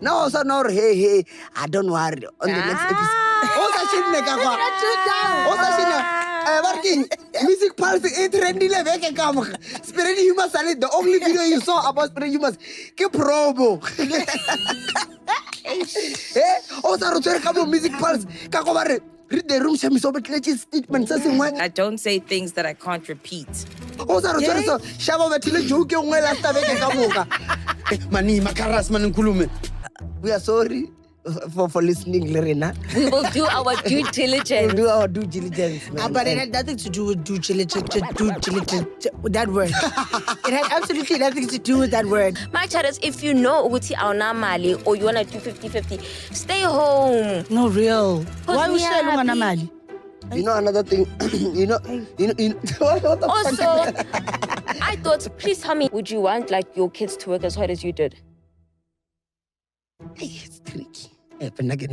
No, so no, hey, I don't worry. On the next episode. Also, she working music pulse it trendy le veke ka mo. Spirit Humor Salad, the only video you saw about Spirit Humor ke promo. Also re ka mo music pulse ka go ba re read the room shame so betletse statement sa sengwe. I don't say things that I can't repeat. Also re so shaba bathile joke ngwe last veke ka moka. Mani makaras mankulume. We are sorry for listening, Lorena. We will do our due diligence. We'll do our due diligence, man. But it had nothing to do with due diligence, that word. It had absolutely nothing to do with that word. My chatters, if you know Uguti Auna Mali or you want to do 50-50, stay home. No, real. Why we share Lungana Mali? You know another thing, you know what the Also, fuck? I thought, please tell me, would you want like your kids to work as hard as you did? It's tricky. Nugget.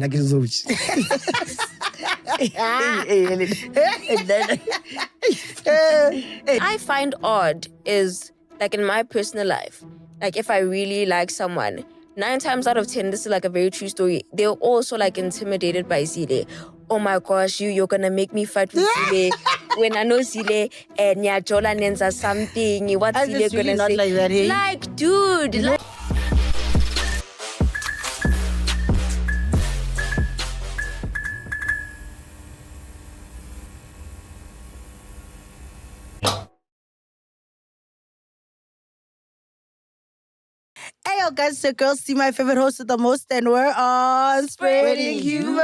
I find odd is like in my personal life, like if I really like someone, 9 times out of 10, this is like a very true story. They're also like intimidated by Zile. Oh my gosh, you're gonna make me fight with Zile. When I know Zile and Nyajola Nenza something, what's Zile It's really gonna not say? like that, hey? Like, dude, like. Hey, yo, guys, it's your girl, Seemah, my favorite host with the most, and we're on Spreading Humors.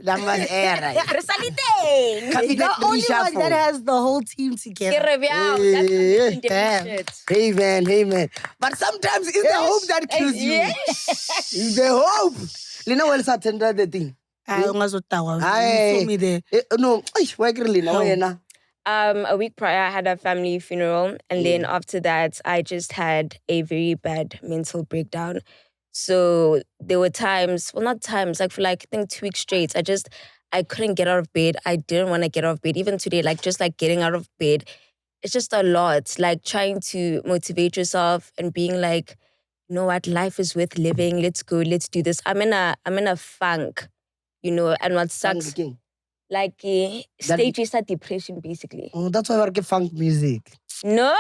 That was air, right? The only one that has the whole team together. Hey man. But sometimes it's the hope that kills you. It's the hope. Lina well attended the thing. You saw me there. No, why Lina? A week prior, I had a family funeral. And then after that, I just had a very bad mental breakdown. So there were times, well, not times, like for like, I think 2 weeks straight, I couldn't get out of bed. I didn't want to get out of bed. Even today, like just like getting out of bed, it's just a lot. Like trying to motivate yourself and being like, you know what, life is worth living. Let's go, let's do this. I'm in a funk, you know, and what sucks. Like stages of depression, basically. Oh, that's why I get funk music. No,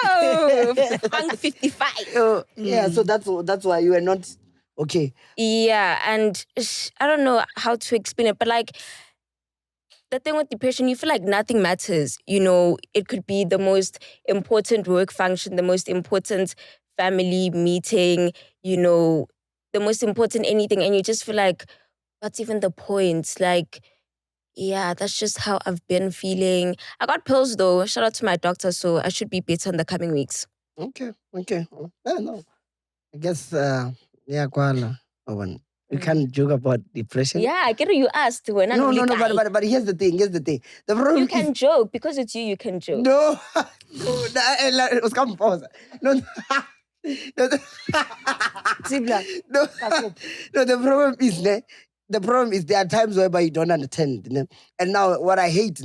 funk 55. Oh, yeah, so that's why you are not okay. Yeah, and I don't know how to explain it, but like the thing with depression, you feel like nothing matters. You know, it could be the most important work function, the most important family meeting, you know, the most important anything, and you just feel like, what's even the point? Like, yeah, that's just how I've been feeling. I got pills though. Shout out to my doctor, so I should be better in the coming weeks. Okay. No. I guess, yeah, Kuala. You can't joke about depression. Yeah, I get what you asked. When No, but here's the thing. The problem you can joke. Because it's you can joke. No. It was come pause. No. No, the problem is, the problem is there are times whereby you don't understand. You know? And now what I hate,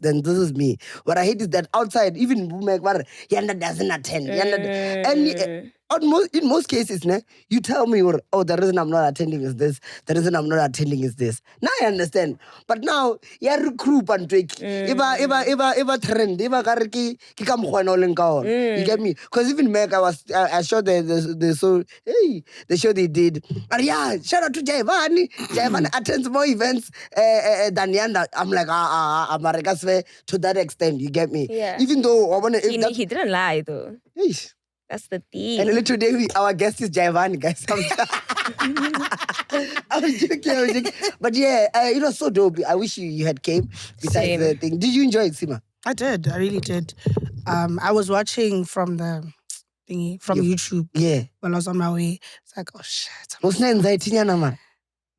then this is me. What I hate is that outside, even Yanda doesn't attend. In most cases, you tell me, oh, the reason I'm not attending is this. The reason I'm not attending is this. Now I understand. But now, you recruit and take. Eva trend. Eva kariki kikam you get me? Because even Meg, I showed the show they did. And yeah, shout out to Jaivani. Jaivani attends more events than Yanda. I'm like, I'm to that extent, you get me? Yeah. Even though he didn't lie though. Eesh. That's the thing. And today our guest is Jaivani, guys. I'm joking. But yeah, it was so dope. I wish you had came besides the thing. Did you enjoy it, Seemah? I did. I really did. I was watching from the thingy, from YouTube. Yeah. When I was on my way. It's like, oh shit. What's the anxiety, man?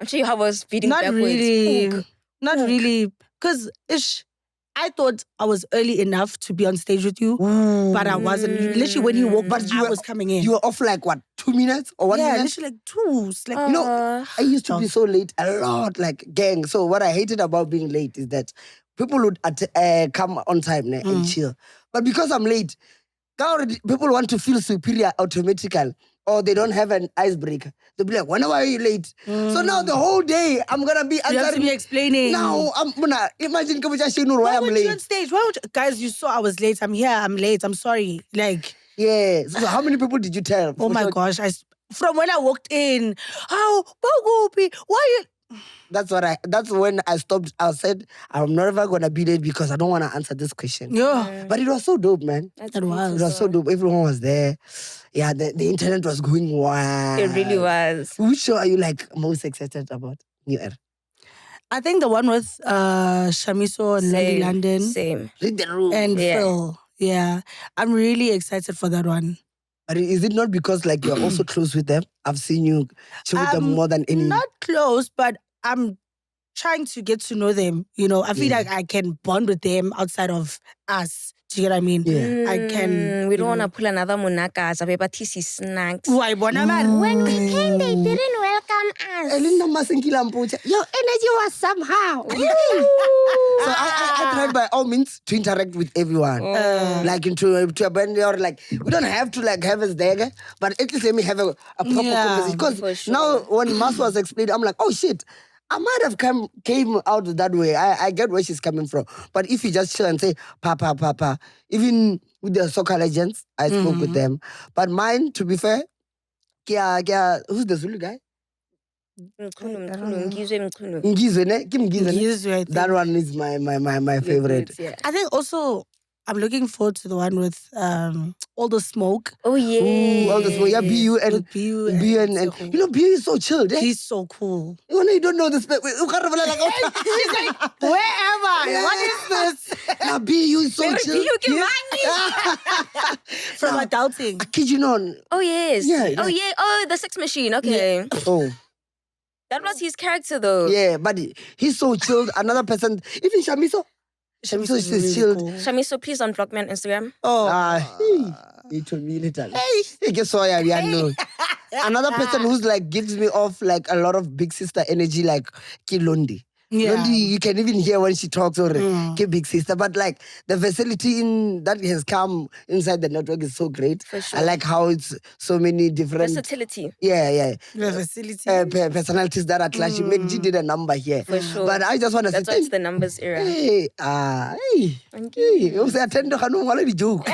I'm sure I was feeding Not backwards. really. Not really. Because I thought I was early enough to be on stage with you, but I wasn't. Literally, when you walked, but I was coming in. You were off like what, 2 minutes or 1 minute? Yeah, literally like 2. It's like, you know, I used to be so late a lot, like gang. So what I hated about being late is that people would come on time and chill. But because I'm late, People want to feel superior automatically, or they don't have an icebreaker. They'll be like, whenever are you late? So now the whole day, I'm going to be answering. You have to be explaining. Now, I'm going to imagine why I'm weren't late. you on stage? Guys, you saw I was late. I'm here. I'm late. I'm sorry. Like... Yeah. So how many people did you tell? Oh my gosh. From when I walked in, Mugabe, why you... That's when I stopped. I said, I'm never going to be late because I don't want to answer this question. Yeah. But it was so dope, man. It was so dope. Everyone was there. Yeah, the internet was going wild. It really was. Which show are you like most excited about? New Era. I think the one with Shamiso and Lolly London. Same. Read the room. And Phil. Yeah. I'm really excited for that one. But is it not because like you're also close with them? I've seen you chill with them more than any. Not close, but I'm trying to get to know them. You know, I feel like I can bond with them outside of us. Do you get what I mean? Yeah. I can. We don't want to pull another monaka. Snacks. Why, When we came, they didn't welcome us. Your energy was somehow. So I tried by all means to interact with everyone. Like into a band or like we don't have to like have us there, but at least let me have a proper conversation. Because now when Mas was explained, I'm like, oh shit. I might have came out that way. I get where she's coming from. But if you just chill and say, Papa, even with the soccer legends, I spoke with them. But mine, to be fair, who's the Zulu guy? Ngizwe, ne? Kim Ngizwe. That one is my favorite. Yeah. I think also I'm looking forward to the one with all the smoke. Oh yeah. Ooh, all the smoke. Yeah, BU and you know, BU is so chilled. Eh? He's so cool. You don't know this. He's like, wherever. What is this? Now BU is so chill. From adulting. I kid you not. Oh yes. Yeah, Oh yeah. Oh, the sex machine. Okay. Oh. That was his character though. Yeah, but he's so chilled. Another person, even Shamiso is really chilled. cool. Shamiso, please unblock me on Instagram. He told me little. Hey, guess what? I know. Another person who's like gives me off like a lot of big sister energy, like Kilondi. Yeah. Londi, you can even hear when she talks or big sister. But like the facility that has come inside the network is so great. For sure. I like how it's so many different Versatility. Yeah. The facility. Personalities that are clashing. MacG did a number here. For sure. But I just want to say That's why it's the numbers era. Hey, Thank you. you say attend the joke.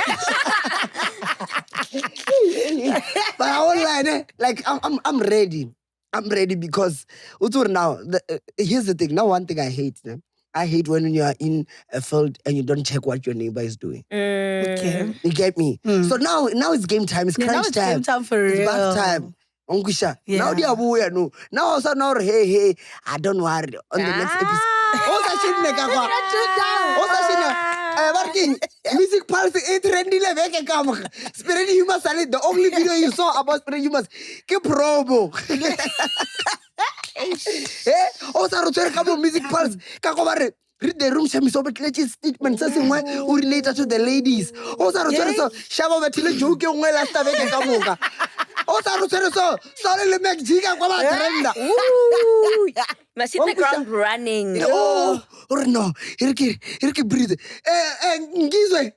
But I won't lie, like I'm ready. I'm ready because now here's the thing. Now one thing I hate, I hate when you are in a field and you don't check what your neighbor is doing. Okay. You get me? So now it's game time. It's crunch time. Game time for real. It's bath time. Ongusha. Yeah. Now they are aware, no. Now also now hey, I don't worry on the next episode. Working music pulse it trendy le come. Spirit Human Salad, the only video you saw about Spirit Human ke promo. Also rotsere ka music pulse ka go bare read the room shamiso betletse statement se sengwe o related to the ladies. Also rotsere so shaba bathile joke e nngwe last week ka moka. Also rotsere so sorry le MacG ka kwa ba trenda. Must hit the ground running. Oh, no. Here breathe. Ngizwe.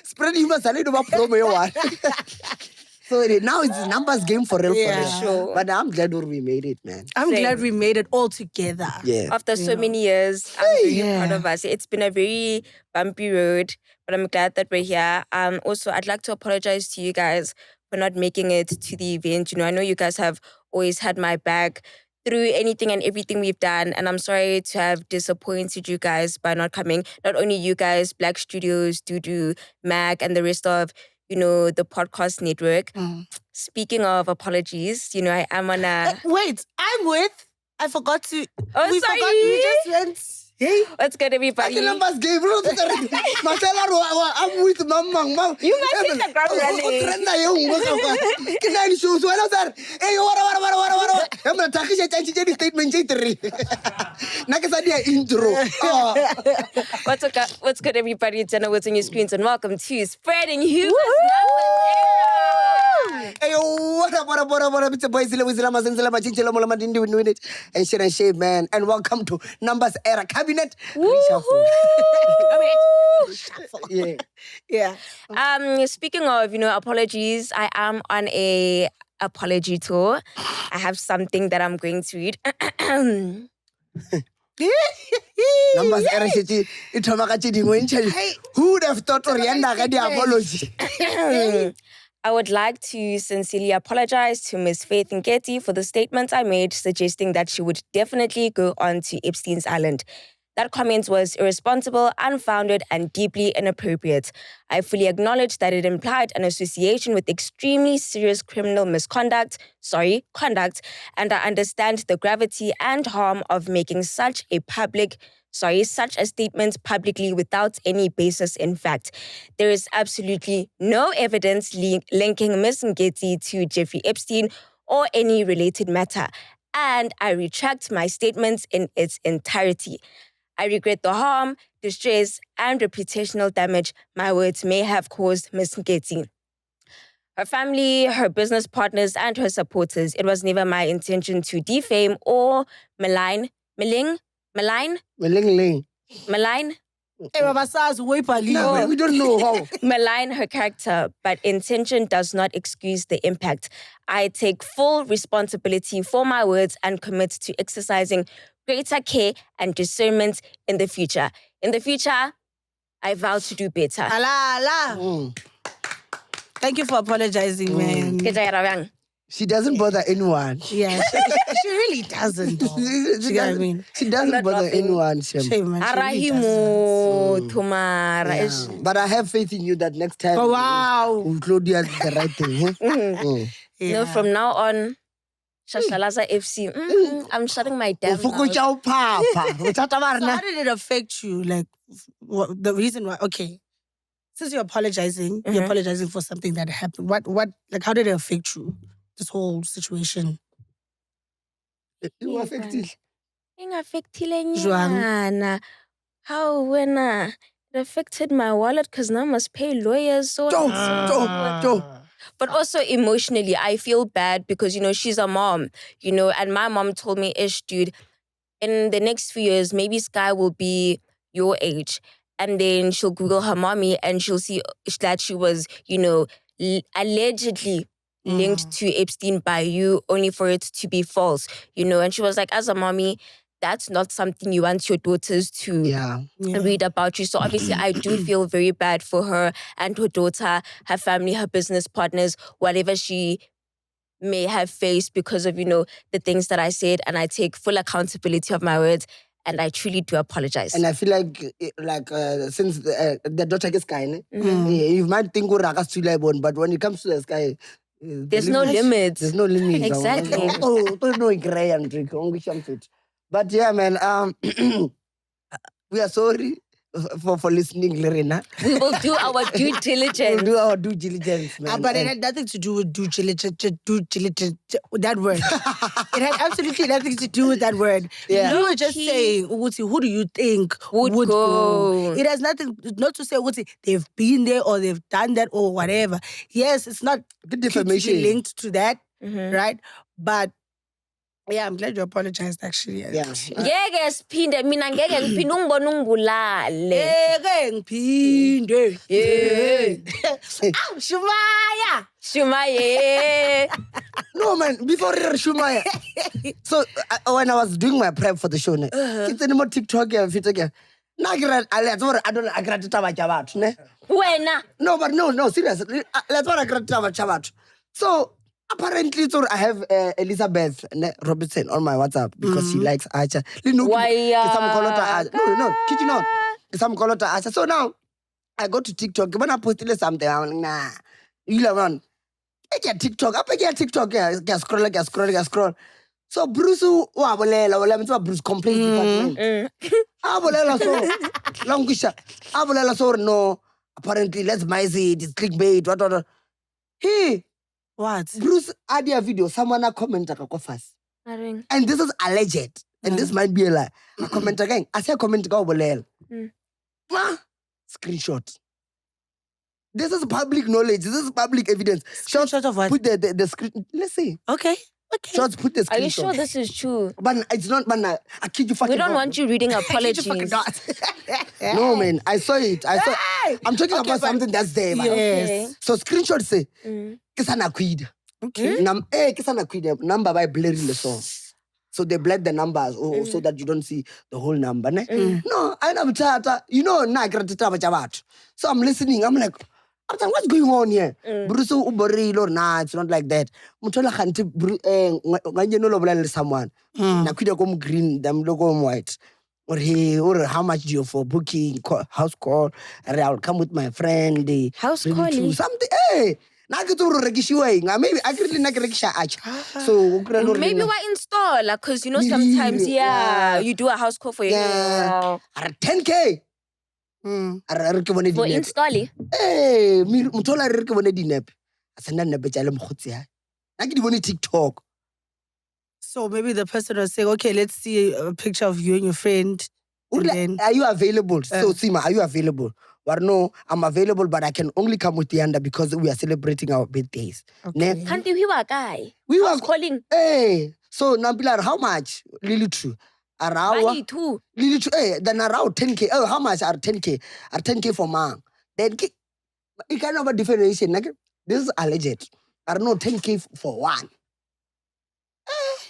Spread him a salad over promo. So now it's a numbers game for real. Sure. But I'm glad we made it, man. I'm glad we made it all together. Yeah. After so many years, I'm very proud of us. It's been a very bumpy road, but I'm glad that we're here. Also, I'd like to apologize to you guys for not making it to the event. You know, I know you guys have always had my back through anything and everything we've done, and I'm sorry to have disappointed you guys by not coming. Not only you guys, Black Studios, Dudu, MacG, and the rest of, you know, the podcast network. Speaking of apologies, you know, I am on a... Wait, I forgot to... Oh, we sorry. forgot, we just went... Hey, what's good, everybody? the numbers game, bro. I'm with Mama. You must hit the ground running. Can I show you what? Hey, what? I'm going to take a statement. Naqueeda intro. What's good, everybody? It's Anna. What's on your screens, and welcome to Spreading Humans Numbers Era. Ayo, what up? It's a boy, Zilla, and shit and shave, man. And welcome to Numbers Era Cabinet. Reshuffle. Yeah. Speaking of, apologies, I am on a apology tour. I have something that I'm going to read. Numbers Era shit. Who would have thought Yanda got the apology? I would like to sincerely apologize to Miss Faith Nketsi for the statement I made suggesting that she would definitely go on to Epstein's Island. That comment was irresponsible, unfounded, and deeply inappropriate. I fully acknowledge that it implied an association with extremely serious criminal conduct, and I understand the gravity and harm of making such a statement publicly without any basis in fact. There is absolutely no evidence linking Ms. Nketsi to Jeffrey Epstein or any related matter, and I retract my statements in its entirety. I regret the harm, distress, and reputational damage my words may have caused Ms. Nketsi, her family, her business partners, and her supporters. It was never my intention to defame or malign. Maling. No, We don't know how. Malign her character, but intention does not excuse the impact. I take full responsibility for my words and commit to exercising greater care and discernment in the future. In the future, I vow to do better. Thank you for apologizing, man. She doesn't bother anyone. Yeah, she really doesn't. Though. She know what I mean? She doesn't not bother laughing. anyone, Shem. Shame, man. She really Arahimo, doesn't. Tumara. Yeah. But I have faith in you that next time Oh, wow. Claudia the right thing. Yeah. From now on, Shashlalaza FC. I'm shutting my damn mouth. So how did it affect you? Like, the reason why? Okay, since you're apologizing for something that happened. What? Like, how did it affect you? This whole situation. You affected. Joanna. How when it affected my wallet because now I must pay lawyers. So But also emotionally, I feel bad because, she's a mom, and my mom told me, dude, in the next few years, maybe Sky will be your age. And then she'll Google her mommy and she'll see that she was, allegedly linked to Epstein by you only for it to be false, And she was like, as a mommy, that's not something you want your daughters to read about you. So obviously I do feel very bad for her and her daughter, her family, her business partners, whatever she may have faced because of, the things that I said. And I take full accountability of my words. And I truly do apologize. And I feel like since the daughter gets Sky, you might think Urakas too labon, but when it comes to the Sky, there's no limits. There's no limits. Exactly. But yeah, man, we are sorry for listening, Lorena. We will do our due diligence. We'll do our due diligence, man. But it had nothing to do with due diligence, that word. It had absolutely nothing to do with that word. Yeah. You were just saying, Uti, who do you think Would go? It has nothing, not to say, Uti, they've been there or they've done that or whatever. Yes, it's not defamation linked to that, right? But yeah, I'm glad you apologized, actually. Yeah. Ngeke siphinde mina ngeke ngiphinde ungibone ungibulale. Ngiphinde. Aw, Shumaye. No, man, before Shumaya. So, when I was doing my prep for the show, it's anymore TikTok, video. I don't agree to Tabachabat. Wena. No, but no, seriously. Let's not agree to Tabachabat. So, apparently, so I have Elizabeth Robertson on my WhatsApp because she likes Acha. Why? No, kid you not. Some color Acha. So now I go to TikTok. When I post something, I'm like, nah. You learn. I get TikTok. I get TikTok. I scroll. So Bruce, Bruce complaints department. So no. Apparently, let's mice it. It's clickbait. What? Hey. What? Bruce had a video, someone a comment first. And this is alleged. And this might be a lie. A comment again. I say comment go bolel. Screenshot. This is public knowledge. This is public evidence. Screenshot of what? Put the screen. Let's see. Okay. Shots, put the screenshot. Are you sure this is true? But it's not, man. I kid you fucking We don't not, want bro. you reading I kid you fucking apologies. not. No, man. I saw it. I'm talking Okay, about but- something that's there, man. Yes. So screenshot say, Mm. Kisa Naqueeda. Okay. Kisa Naqueeda. Number by blurring the song. So they blur the numbers so that you don't see the whole number. Ne? No, I know tata. You know, so I'm listening. I'm like, what's going on here? Bruce Uborilo, nah, it's not like that. Mutola Hanti someone. Naqueeda come green, them logo white. Or how much do you for booking, house call? I'll come with my friend. House maybe calling? two, something. Hey, maybe I could like rekisha ach. So Maybe why install? Because you know sometimes, you do a house call for your 10K. for installing. Hey, muthola re ke bone dinepe. A senda nepe tsa le mogotsi ha. Na ke di bone TikTok. So maybe the person was saying, okay, let's see a picture of you and your friend. And then, Are you available? So Seemah, are you available? Or no, I'm available, but I can only come with Yanda because we are celebrating our birthdays. okay. Can't you hear a guy? We House were calling. Hey, so Nabila, how much? Really true. Money Arawa. too. Really true. Hey, then around 10K. Oh, how much are 10K? Are 10K for man? Then it kind of a differentiation. Like, this is alleged. Are no 10K for one.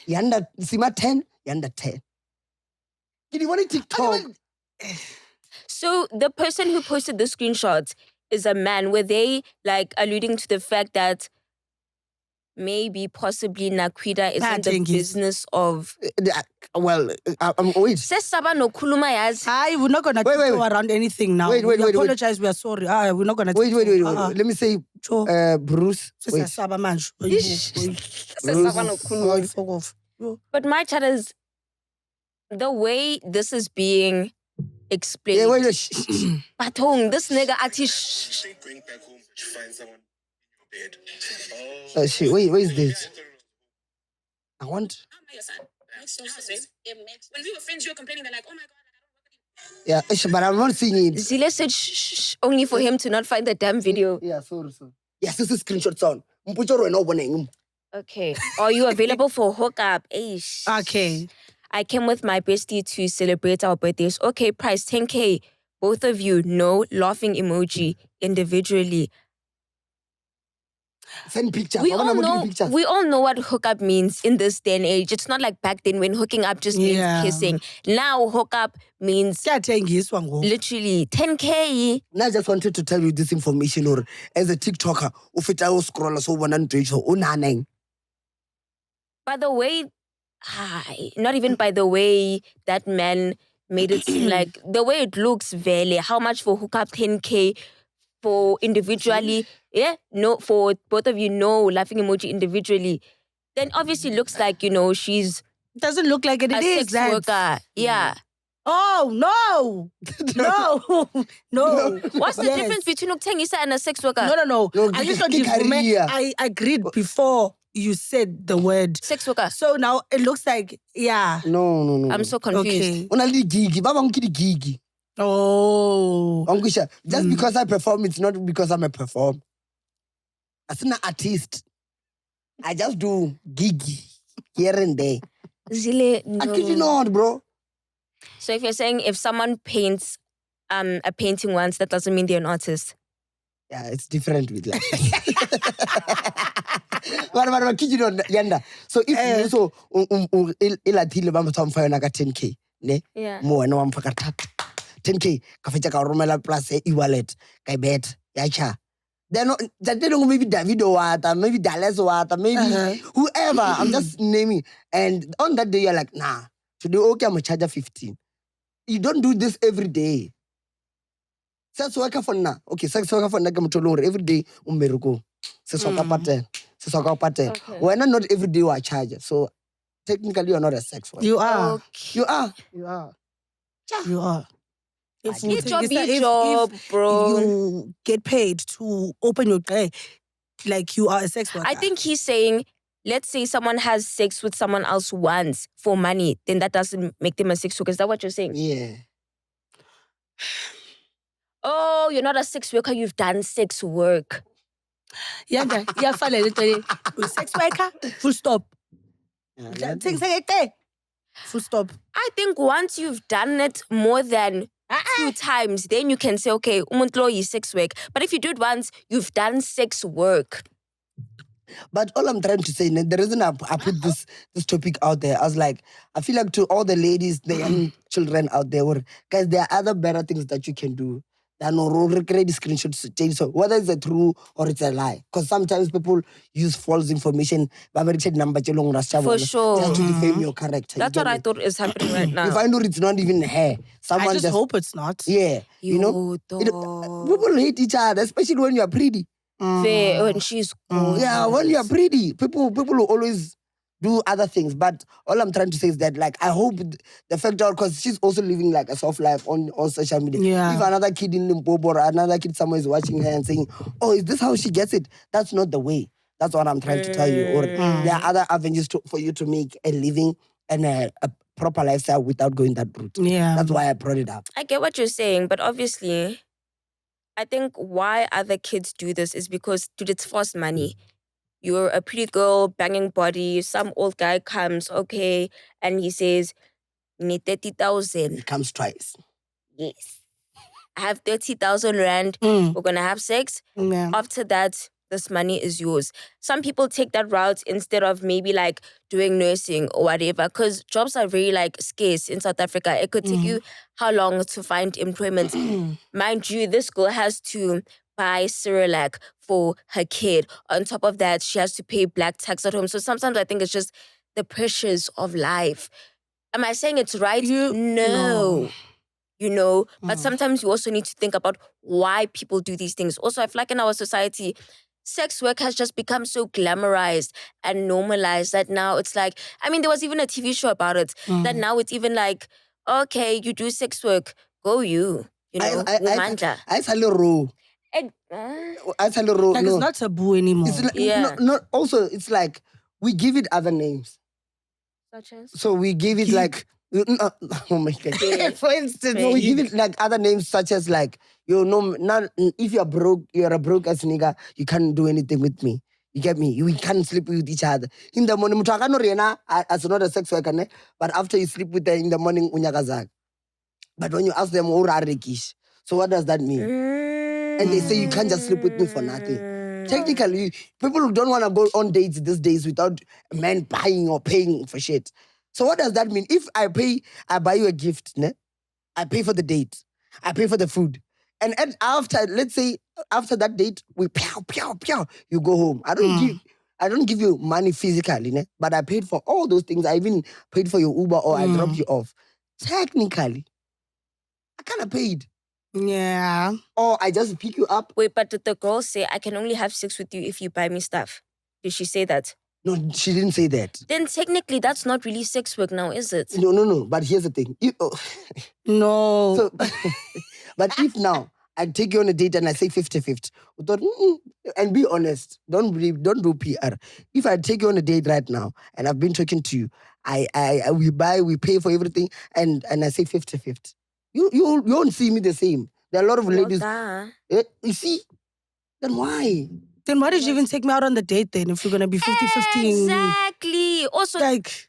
Yanda Seemah 10, Yanda 10. Did you want to TikTok? So the person who posted the screenshots is a man. Were they like alluding to the fact that maybe possibly Naqueeda is in the Tengis. business of Well, wait. Sesaba no kuluma yazi. Hi, we're not gonna Wait, go around anything now. Wait, we wait. apologize. We are sorry. We're not gonna. Wait. Let me say, Bruce. Wait. Sesaba manje. Sesaba no kuluma. Fuck off. But my chat is the way this is being explained. Yeah, wait. Shh. Patong, this nigga actually shh. Going back home, you find someone in your bed. Shit, wait, where is this? I want. When we were friends, you were complaining. They're like, "Oh my god, Yeah, but I'm not seeing it. Zile said shh, only for him to not find the damn video. Yeah, sorry. Yes, this is screenshot sound. Mpuchoro no boneng. Okay. Are you available for hookup? Eish. Okay. I came with my bestie to celebrate our birthdays. Okay, price 10K. Both of you, no laughing emoji individually. Send pictures. We I wanna all look at know. the pictures. We all know what hookup means in this day and age. It's not like back then when hooking up just means Yeah. kissing. Now hookup means Kuyathengiswa ngoku. literally 10K. Now I just wanted to tell you this information, or as a TikToker, ufita o scroll so one and so unaneng. By the way, not even by the way that man made it seem like the way it looks, Vele. How much for hookup 10K for individually? Yeah, no, for both of you, no laughing emoji individually. Then obviously looks like, she's It doesn't look like it. a It is sex that. worker. Yeah. Oh no, no. What's the Yes. difference between Uktengisa and a sex worker? No. No, I just ke career. I agreed before you said the word. Sex worker. So now it looks like, yeah. No. I'm so confused. Okay. Una li gigi. Baba mkidi gigi. Oh. Angusha. Just because I perform, it's not because I'm a performer. As an artist, I just do gigi here and there. Zile, I kid you no. not, bro. So if you're saying if someone paints a painting once, that doesn't mean they're an artist. Yeah, it's different with like. But kid you not, Yanda. So if you so ilatile ba motho amfa yona ka 10K, ne? Yeah. Mo wena wa mfa ka 10K ka fetsa ka romela plus e-wallet ka bet ya cha. Then maybe Davido wata, maybe Dallas wata, maybe whoever. I'm just naming. And on that day, you're like, nah, today, okay, I'm going to charge 15. You don't do this every day. Sex worker for now. Okay, sex worker for now, every day, umberuko. Sex worker pattern. Sex worker pattern. Okay. We're not every day we charge. So technically, you're not a sex worker. You are. Okay. You are. You are. If Get your if- big if- job, if bro. you get paid to open your like you are a sex worker. I think he's saying, let's say someone has sex with someone else once for money, then that doesn't make them a sex worker. Is that what you're saying? Yeah. oh, you're not a sex worker, you've done sex work. Yanda, sex worker, full stop. Full stop. I think once you've done it more than 2 times, then you can say, okay, umuntu lo is sex work. But if you do it once, you've done sex work. But all I'm trying to say, the reason I put this topic out there, I was like, I feel like to all the ladies, the young children out there, guys, there are other better things that you can do than create screenshots. So whether it's a true or it's a lie, because sometimes people use false information. For sure. Just to defame your character. That's what I thought is happening right now. You find out it's not even her. Someone I just hope it's not. Yeah, you know, people hate each other, especially when you are pretty. When she's cool. Yeah, when you are pretty, people will always do other things. But all I'm trying to say is that, like, I hope the fact that, because she's also living like a soft life on social media. Yeah. If another kid in Limpopo or another kid somewhere is watching her and saying, oh, is this how she gets it? That's not the way. That's what I'm trying to tell you. Or there are other avenues for you to make a living and a proper lifestyle without going that route. Yeah. That's why I brought it up. I get what you're saying, but obviously, I think why other kids do this is because, dude, it's fast money. You're a pretty girl, banging body, some old guy comes, okay, and he says, need 30,000. It comes twice. Yes. I have 30,000 rand. Mm. We're going to have sex. Yeah. After that, this money is yours. Some people take that route instead of maybe like doing nursing or whatever, because jobs are very like scarce in South Africa. It could take you how long to find employment? Mind you, this girl has to buy Cerelac for her kid. On top of that, she has to pay black tax at home. So sometimes I think it's just the pressures of life. Am I saying it's right? No. You know, but sometimes you also need to think about why people do these things. Also, I feel like in our society, sex work has just become so glamorized and normalized that now it's like, I mean, there was even a TV show about it, that now it's even like, okay, you do sex work, go you know, Umandla. I tell you, Ro. I tell you, Ro. Like, it's not taboo anymore. It's like, Yeah. also, it's like we give it other names. Such as? So we give it like, oh my God. For instance, we give it like other names such as like, you know, not, if you're broke, you're a broke ass nigga, you can't do anything with me. You get me? We can't sleep with each other. In the morning, as not a sex worker, but after you sleep with her in the morning, unyakazak. But when you ask them, so what does that mean? And they say you can't just sleep with me for nothing. Technically, people don't want to go on dates these days without a man buying or paying for shit. So what does that mean? If I buy you a gift, I pay for the date, I pay for the food. And after, let's say, after that date, we you go home. I don't give you money physically, but I paid for all those things. I even paid for your Uber or I dropped you off. Technically, I kind of paid. Yeah. Or I just pick you up. Wait, but did the girl say, I can only have sex with you if you buy me stuff? Did she say that? No, she didn't say that. Then technically, that's not really sex work now, is it? No. But here's the thing. No. So, but if now I take you on a date and I say 50-50, and be honest, don't do PR. If I take you on a date right now and I've been talking to you, we pay for everything, and I say 50-50, you won't see me the same. There are a lot of ladies. You see, then why? Then why did you even take me out on the date then if you're gonna be 50-50? Exactly. Also, Like,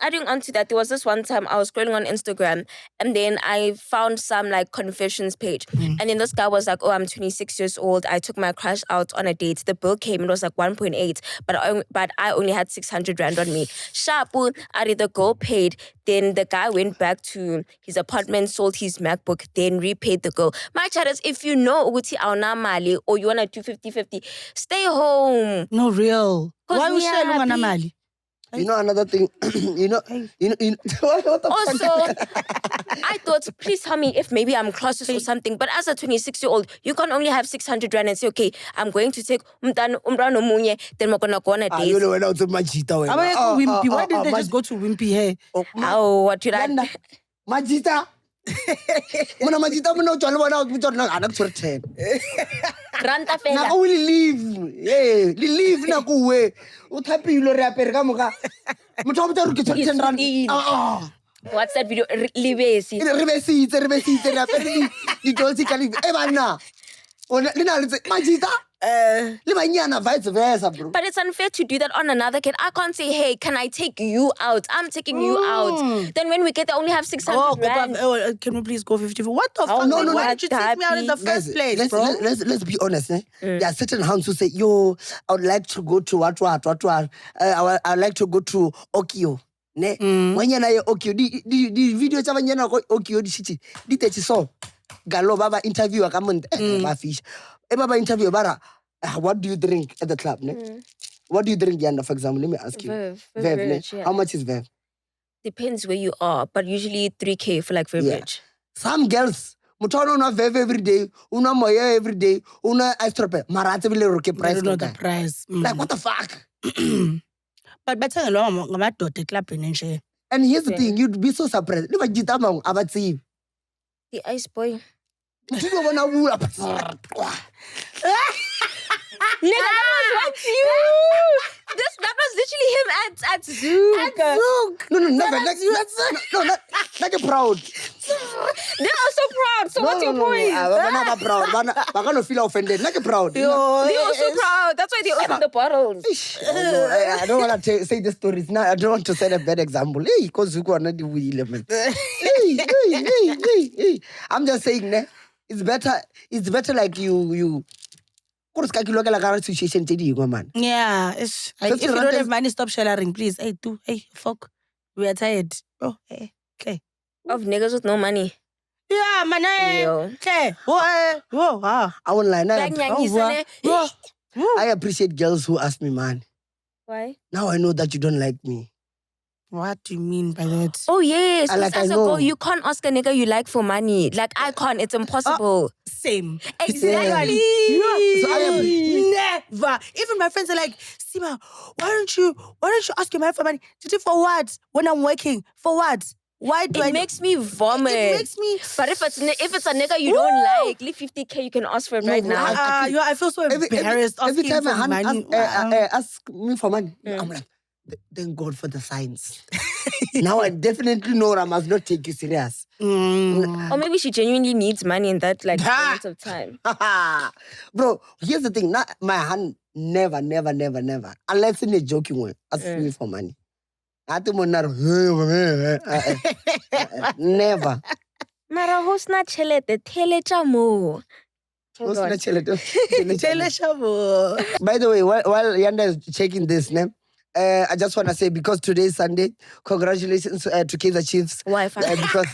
adding on to that, there was this one time I was scrolling on Instagram and then I found some like confessions page. And then this guy was like, oh, I'm 26 years old. I took my crush out on a date. The bill came, it was like 1.8, but I only had 600 rand on me. Shapu, the girl paid. Then the guy went back to his apartment, sold his MacBook, then repaid the girl. My chat is, if you know Uguti Auna Mali or you want to do 50-50, stay home. no real. Why me we share happy. mali? You know another thing. you know. What the Also, fuck? I thought, please tell me if maybe I'm closest or something. But as a 26-year-old, you can only have 600 rand and say, okay, I'm going to take umrano munye, then we're gonna go on a date. You know when I was with Majita. Wimpy. Why did they just go to Wimpy here? Oh, what did I? Yanda, Majita. Mona Majita mona utshwala bona o tsona ga na tsore 10. Ranta Na fela. o will leave. Hey, leave na kuwe. O thapile re apere ka moka. Motho o botsa re ke tsore 10 rand. What's that video? Libesi. Rebesitse. Apparently, you told me, "Hey, man, Lina, let's say, Majita, le banyana, vice versa, bro." But it's unfair to do that on another kid. I can't say, hey, can I take you out? I'm taking you out. Then when we get there, I only have 600 rand. Can we please go 50? What the fuck? no, Why no, did you take me out in the first place, bro? Let's be honest. There are certain hounds who say, "Yo, I would like to go to what? I would like to go to Okio." Ne, when you're Okio, the video cha banyana go Okio di city, di techi so. Galo baba interview akamont ba fish. Baba interview bara. What do you drink at the club? Ne? What do you drink, Yanda? For example, let me ask you. Beverage, ne? yeah. How much is Vev? Depends where you are, but usually 3K for like beverage. Some girls, mutano una Vev every day, una moya every day, una ice trope. Marate vile roke price. I don't know the price. Like what the fuck? But better ngamadoda club nje. And here's the thing, you'd be so surprised. Never jita mang abatsi. The ice boy. People wanna woo up. Nigga, that was once you. That was literally him at Zook. No, never. Like a proud. They are so proud. So what's your point? We're not proud. We're gonna feel offended. Like a proud. They are so proud. That's why they open the bottles. I don't want to say the stories now. I don't want to set a bad example. Hey, because you are not the wheel, man. Hey. I'm just saying, ne? It's better like you. Situation man. Yeah, if you don't have money, stop sharing, please. Hey, fuck. We are tired. Oh, hey, okay. Of niggas with no money. Yeah, man. Okay. Whoa, wow. I won't lie. Like I appreciate girls who ask me, man. Why? Now I know that you don't like me. What do you mean by that? Oh, yes. I know. You can't ask a nigga you like for money. Like, I can't. It's impossible. Same. Exactly. So I never. Even my friends are like, Seemah, why don't you ask your man for money? For what? When I'm working, for what? Why do it makes me vomit. It makes me. But if it's a nigga you don't like, leave 50K, you can ask for it right now. I feel so embarrassed. Every time my hand ask me for money, I'm like, thank God for the signs. Now I definitely know I must not take you serious. Or maybe she genuinely needs money in that moment of time. Bro, here's the thing. My hand never, unless in a joking way, ask me for money. Never. Mara hosna chelete tele chamo. By the way, while Yanda is checking this, I just want to say, because today is Sunday, congratulations to Kaizer Chiefs. Why? Because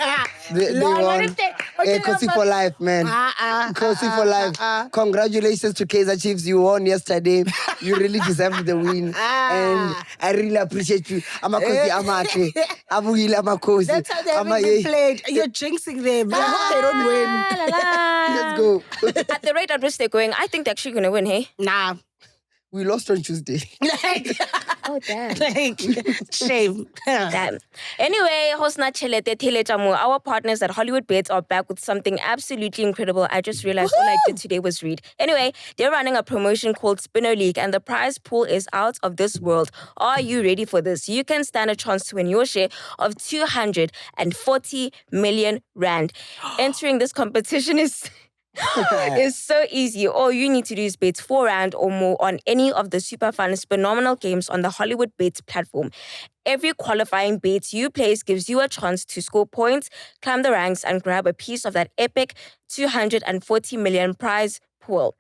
they won. Kosi for life, man. Kosi for life. Congratulations to Kaizer Chiefs. You won yesterday. You really deserved the win. And I really appreciate you. I'm a Kosi, I'm a Kosi. That's how they haven't been played. You're jinxing them. I hope they don't win. Let's go. At the rate at which they're going, I think they're actually going to win, hey? Nah. We lost on Tuesday. Oh, damn. Shame. Damn. Anyway, Hosna Chelete Telejamu, our partners at Hollywood Bets are back with something absolutely incredible. I just realized all I did today was read. Anyway, they're running a promotion called Spinner League, and the prize pool is out of this world. Are you ready for this? You can stand a chance to win your share of 240 million rand. Entering this competition is so easy. All you need to do is bet 4 rand or more on any of the super fun phenomenal games on the Hollywood Bets platform. Every qualifying bet you place gives you a chance to score points, climb the ranks, and grab a piece of that epic 240 million prize pool.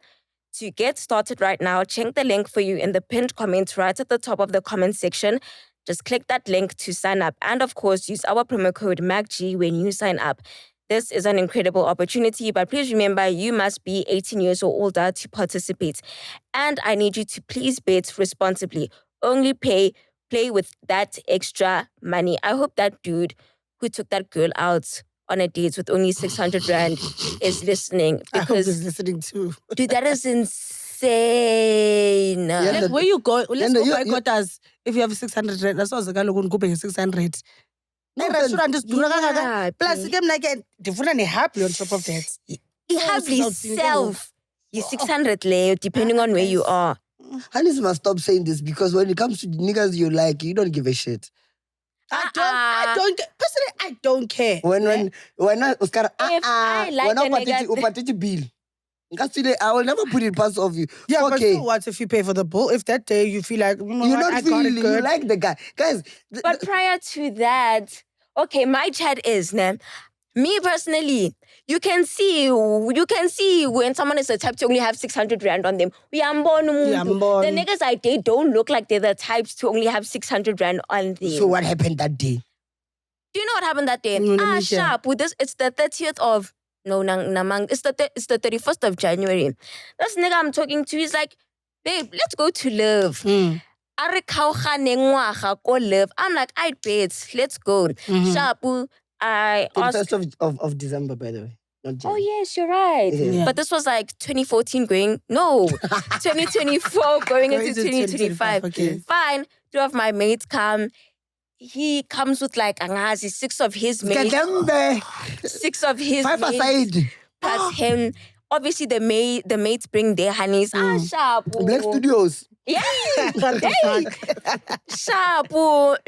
To get started right now, check the link for you in the pinned comment right at the top of the comment section. Just click that link to sign up, and of course, use our promo code MacG when you sign up. This is an incredible opportunity, but please remember you must be 18 years or older to participate. And I need you to please bet responsibly. Only play with that extra money. I hope that dude who took that girl out on a date with only 600 rand is listening. I hope he's listening too. Dude, that is insane. Yeah, Where you go? Let's go boycott us. If you have 600 rand, that's what's going to go 600. Restaurant is plus again like different happy on top of that. Happy self. You 600 leo, depending on where you are. Hannes must stop saying this, because when it comes to niggas you like, you don't give a shit. I don't personally, I don't care. When Oscar, If I like when a I nigga- patiti bill. I will never put it past of you. Yeah, but okay. so what if you pay for the bill? If that day you feel like, you know You're what, not I got feeling, it good. you like the guy. Guys, But prior to that, okay, my chat is, me personally, you can see when someone is the type to only have 600 rand on them. Uyambona. The niggas I date don't look like they're the types to only have 600 rand on them. so what happened that day? Do you know what happened that day? Let me hear. Sharp. With this, it's the 30th of namang. It's the 31st of January. This nigga I'm talking to, he's like, babe, let's go to Live. Are khaogane ngwaga ko Live. I'm like, I bet, let's go. Sharp. I asked. 31st of December, by the way. Not Oh January. yes, you're right. Yeah. But this was like 2014 no, 2024 going into 2025. Okay. Fine. Two of my mates come. He comes with like angazi, 6 of his mates. Kadembe. 6 of his 5 mates. aside. Plus him. Obviously, the mates bring their honeys. Sharp. Black Studios. Yeah. What the fuck? Sharp.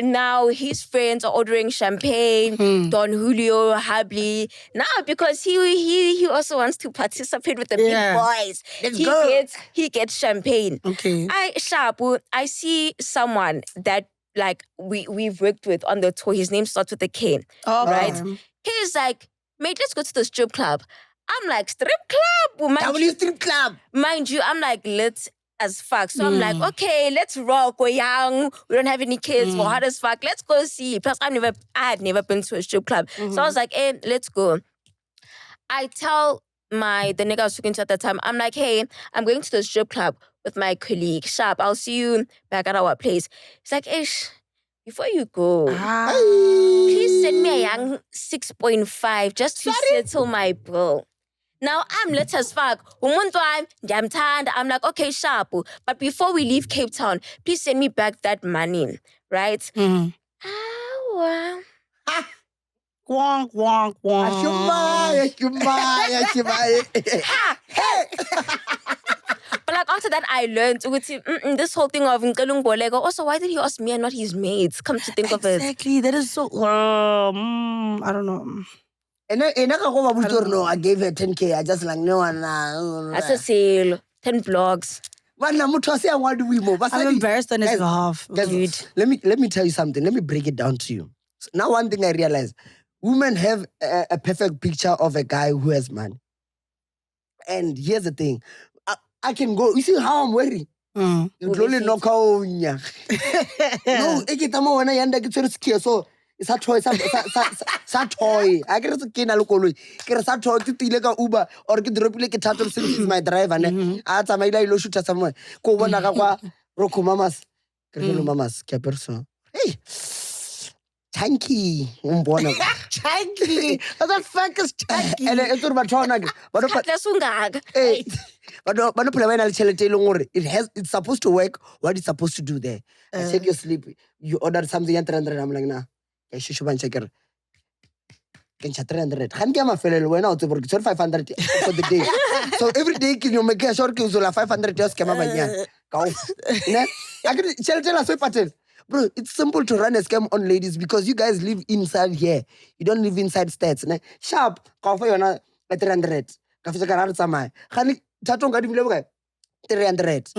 Now his friends are ordering champagne. Don Julio, Habli. Now because he also wants to participate with the big boys. Let's go. He gets champagne. Okay. I see someone that like we've worked with on the tour. His name starts with a K. Oh, Right? He's like, mate, let's go to the strip club. I'm like, strip club? W Strip Club. Mind you, I'm like lit as fuck. So I'm like, okay, let's rock. We're young. We don't have any kids. We're hard as fuck. Let's go see. Plus, I had never been to a strip club. So I was like, hey, let's go. I tell the nigga I was talking to at the time, I'm like, hey, I'm going to the strip club with my colleague. Sharp, I'll see you back at our place. He's like, ish, before you go, please send me a young 6.5 just to settle my bill. Now I'm lit as fuck. I'm like, okay, Sharp. But before we leave Cape Town, please send me back that money. Right? Gwonk, gwonk, gwonk. But like after that, I learned this whole thing of Nkelung Bolego. Also, why did he ask me and not his mates? Come to think of it. Exactly. That is so. I don't know. And I gave her 10K. I just like, no one. That's a sale. 10 blogs. I'm embarrassed on his Guys, behalf. Dude. Let me tell you something. Let me break it down to you. So now one thing I realize, women have a perfect picture of a guy who has money. And here's the thing. I can go, you see how I'm wearing? You only knock out. No, when I Yanda gets scared, so it's a toy, sa toy. I get a skin alcohol. Get a toy to like Uber or get drop like a tattoo since he's my driver. At a mile, I shoot somewhere. Go one Roku mamas. Mamas, Caperson. Hey. Tanky. Chanky. What the fuck is chanky? And it's about Hey. It's supposed to work. What it's supposed to do there? I check your sleep. You order something at 300. I'm like, nah. I should check it. Can chat 300. Can't get my fellow when out to work. 500 for the day. So every day, can you make a short kill? 500 just come up again. Go. I can tell us pattern. Bro, it's simple to run a scam on ladies because you guys live inside here. You don't live inside states. Sharp, coffee on a 300. Coffee karar samai. Khani chatong kadi bile bukai. 300.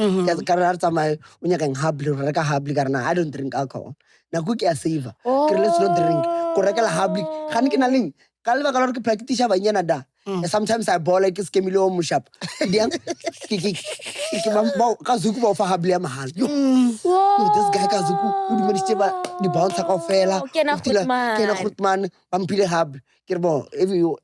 Karar samai unya kang habli, reka habli karena I don't drink alcohol. Na kuki a saver. Let's not drink. Koreka la habli. Khani kinaling. Kalva kalor ke praktis siya banyan ada. Sometimes I ball like skemilo mushap. Diang kiki kazuku ba fa habli mahal. Yo, this guy kazuku udi maniste ba di bounce ka fela. Kena khutman pampile hab. Kirbo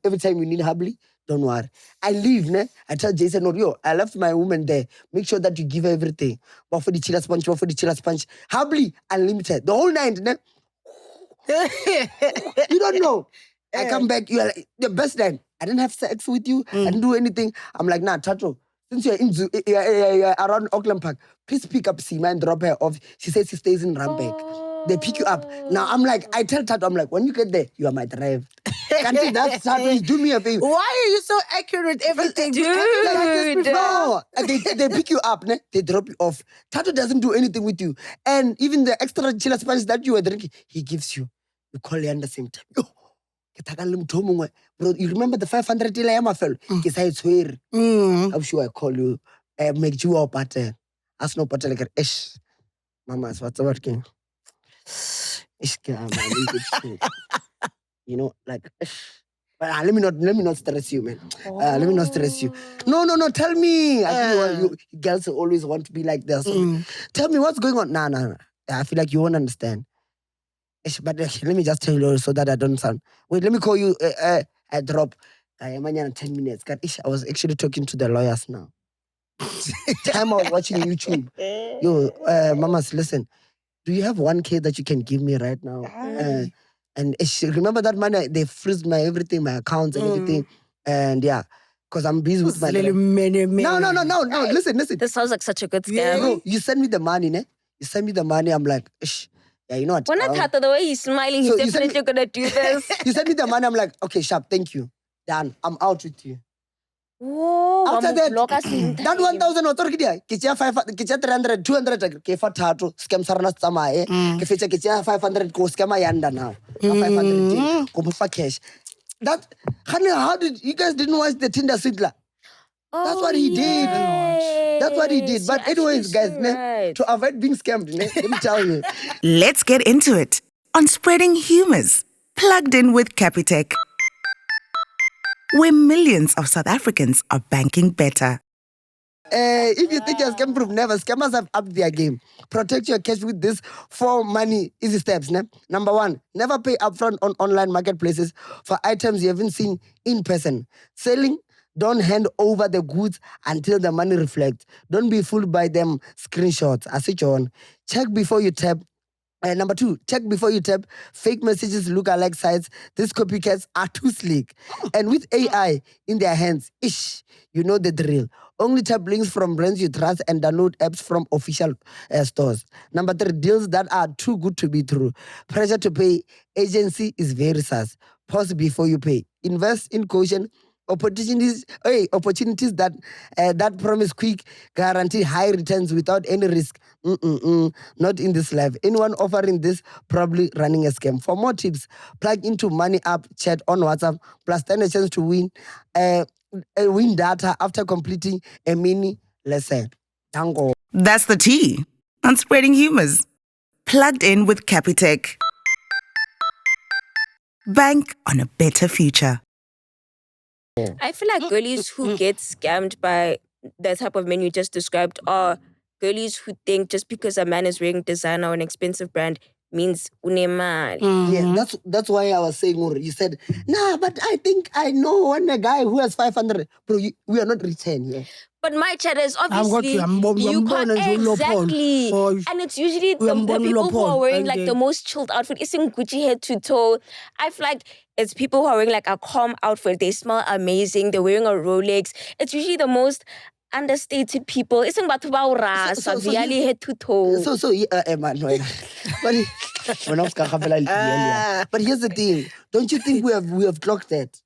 every time you need habli, don't worry. I leave, ne? I tell Jason, no, yo, I left my woman there. Make sure that you give her everything. But for the chilla sponge, habli unlimited. The whole night, ne? You don't know. I come back, you are like, the best time. I didn't have sex with you. I didn't do anything. I'm like, nah, Tato, since you're around Auckland Park, please pick up Seemah and drop her off. She says she stays in Randburg. They pick you up. Now, I'm like, I tell Tato, I'm like, when you get there, you are my drive. Kanti that's how do me a favor. Why are you so accurate with everything? Dude. No, they pick you up, ne? They drop you off. Tato doesn't do anything with you. And even the extra chiller Spanish that you are drinking, he gives you. You call Yanda same time. Bro, you remember the 500 ila ya mafelo? Ke sa itshwere. I'm sure I call you. MacG or pattern. As no pattern like ish. Mama, what's working? Ish, you know, like ish. But let me not stress you, man. Let me not stress you. No. Tell me. I think you girls always want to be like this. Tell me what's going on. Nah. I feel like you won't understand. But let me just tell you so that I don't sound. Wait, let me call you. I drop. I am in 10 minutes. God, I was actually talking to the lawyers now. Time I was watching YouTube. Yo, mamas, listen. Do you have 1K that you can give me right now? And remember that money, they freeze my everything, my accounts and everything. And yeah, because I'm busy with my... No. Listen. This sounds like such a good scam. Yeah, bro, you send me the money, ne? You send me the money, I'm like, yeah, you know what? When I thought the way he's smiling, he's definitely gonna do this. You send me the money, I'm like, okay, sharp, thank you. Done. I'm out with you. Whoa, after that 1,000 author ke 300 200 ke fa thato scam sarana tsamae ke fetsa ke 500 ko scam Yanda now 500 ko fa cash that how did you guys didn't watch the Tinder Swindler? That's what he did. That's what he did. But anyways, guys, to avoid being scammed, let me tell you. Let's get into it on Spreading Humors, plugged in with Capitec, where millions of South Africans are banking better. If you think you're scam proof, never. Scammers have upped their game. Protect your cash with these 4 money easy steps. Number 1, never pay upfront on online marketplaces for items you haven't seen in person. Selling, don't hand over the goods until the money reflects. Don't be fooled by them screenshots. I switch on. Check before you tap. Number 2, check before you tap. Fake messages, look-alike sites. These copycats are too slick. And with AI in their hands, you know the drill. Only tap links from brands you trust and download apps from official stores. Number 3, deals that are too good to be true. Pressure to pay agency is very sus. Pause before you pay. Invest in caution. Opportunities that promise quick, guarantee high returns without any risk. Not in this life. Anyone offering this probably running a scam. For more tips, plug into Money App chat on WhatsApp, plus stand a chance to win data after completing a mini lesson. Tango. That's the tea on Spreading Humors, plugged in with Capitec. Bank on a better future. I feel like girlies who get scammed by the type of men you just described are girlies who think just because a man is wearing designer or an expensive brand means unemal. Yeah, that's why I was saying, you said, nah, but I think I know one guy who has 500. Bro, we are not return here. But my chat is obviously you can't exactly, and it's usually the people who are wearing like the most chilled outfit. It's in Gucci head to toe. I feel like it's people who are wearing like a calm outfit. They smell amazing. They're wearing a Rolex. It's usually the most understated people. It's in Batubaura, Saviali head to toe. But here's the thing. Don't you think we have clocked that?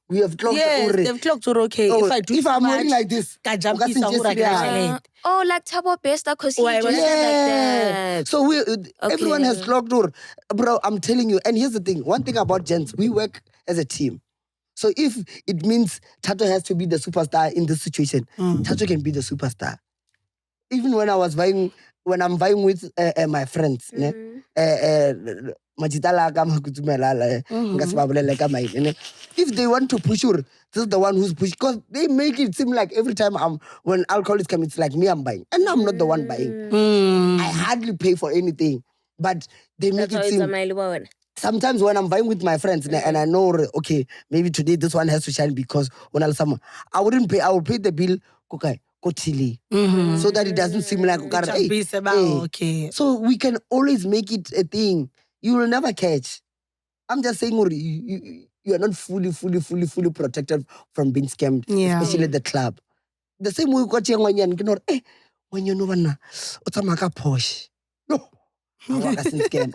We have clocked. Yes, they've clocked okay. If I'm wearing like this, like Tabo Besta because he just like that. So everyone has clocked. Bro, I'm telling you. And here's the thing. One thing about gents, we work as a team. So if it means Tato has to be the superstar in this situation, Tato can be the superstar. Even when I'm vying with my friends, if they want to push her, this is the one who's pushing. Because they make it seem like every time when alcohol is coming, it's like me, I'm buying. And I'm not the one buying. I hardly pay for anything. But they make it seem... Sometimes when I'm buying with my friends and I know, okay, maybe today this one has to shine because when I wouldn't pay, I would pay the bill, so that it doesn't seem like, hey. So we can always make it a thing. You will never catch. I'm just saying, you are not fully protected from being scammed, especially at the club. The same way you got when you know when utamaka posh. No. Scam.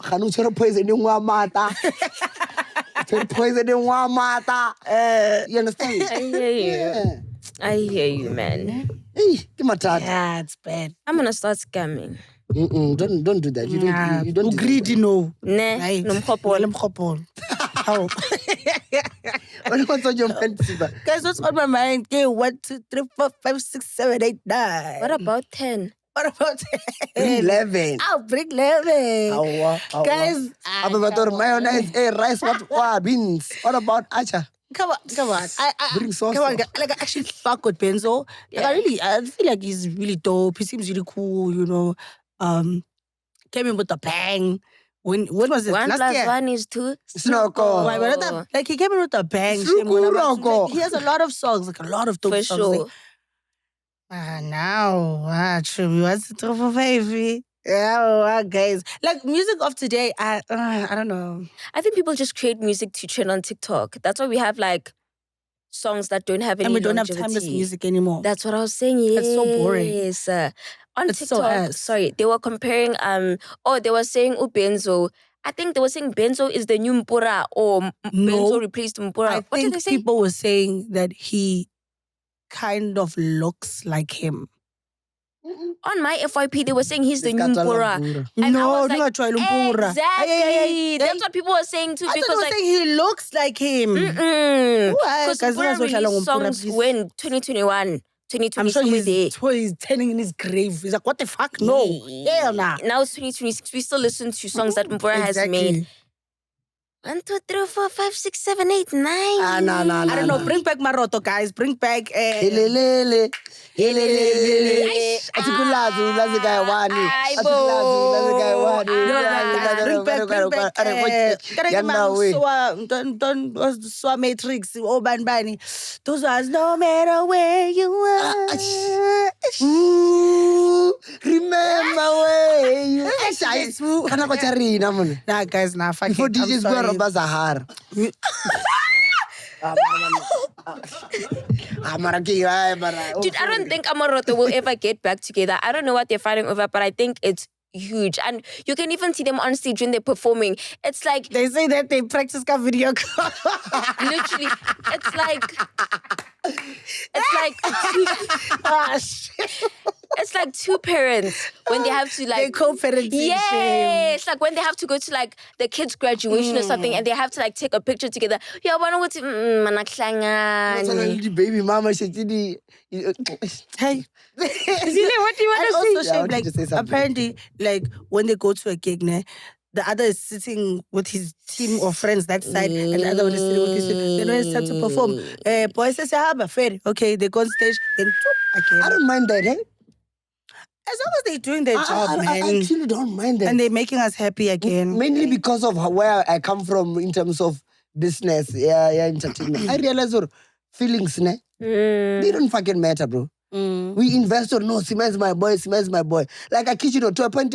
Food poisoning, wamata. You understand? I hear you. Yeah. I hear you, man. Hey, give my tat. Yeah, it's bad. I'm gonna start scamming. Don't do that. You don't. You don't. deserve Greedy, that. no. Ne, Right. nomkgopolo. Nomkgopolo. Help. What's on your mind, Seemah? Guys, what's on my mind? Okay, 1, 2, 3, 4, 5, 6, 7, 8, 9. What about 10? What about Bring 11. I'll bring 11. Awa. Guys, Apa betul mayonnaise, rice, what, beans. What about acha? Come on. Bring sauce. Come on, like I actually fuck with Benzoo. Like, I feel like he's really dope. He seems really cool, you know. Came in with a bang. When was it? 1 Last plus year? 1 is 2. Snoko. Why, but that, like he came in with a bang. Sukuroko. He has a lot of songs, like a lot of dope For songs. sure. Like, now, true. What's the trouble, baby? Yeah, guys. Like music of today, I don't know. I think people just create music to trend on TikTok. That's why we have like songs that don't have any And we don't have longevity. timeless music anymore. That's what I was saying. Yes. It's so boring. On It's so TikTok, ass. sorry, they were comparing they were saying Benzoo. I think they were saying Benzoo is the new Mpura or Benzoo replaced Mpura. I What did think they say? people were saying that he kind of looks like him. On my FYP, they were saying he's the new Mpura. Mpura. And I No, was no, like, try Lumpura. exactly. That's what people were saying too. I thought Because they were like, saying he looks like him. because Guys, Mpura released songs please. when 2021, 2020. I'm sure somewhere there. he's turning in his grave. He's like, what the fuck? No. Hell nah. Now it's 2026. We still listen to songs that Mpura has made. 1, 2, 3, 4, 5, 6, 7, 8, 9. No. I don't know. Bring back Maroto, guys. Bring back. Helelele. Asikulazi ulazi guy wani. Ulazi guy wani. Bring back. Yanda way. Don't so Matrix. Oh, Bani. Those ones, no matter where you are. Remember where you. Kana ko charina mone. Nah, guys, nah, fuck Before it. I'm DJs go sorry. roba Zahar. Dude, I don't think Amoroto will ever get back together. I don't know what they're fighting over, but I think it's huge. And you can even see them on stage when they're performing. It's like, They say that they practice ka video call. literally, it's like Ah, shit. it's like two parents when they have to They like co-parenting. yes, like when they have to go to like the kids' graduation or something, and they have to like take a picture together. Yeah, why don't we manaklangani? Baby mama she Hey. What do you And want to also, say? I Shane, wanted like, to say something. apparently, like, when they go to a gig, ne, the other is sitting with his team or friends that side, and the other one is sitting with his team. They know it's time to perform. Boys say, fair. Okay, they go on stage, then again. I don't mind that, eh? As long as they're doing their job, I man. actually don't mind that. And they're making us happy again. Mainly because of where I come from in terms of business, entertainment. I realize our feelings, ne? They don't fucking matter, bro. We invest or no, Seemah is my boy, Seemah is my boy. Like I kid you not, to a point,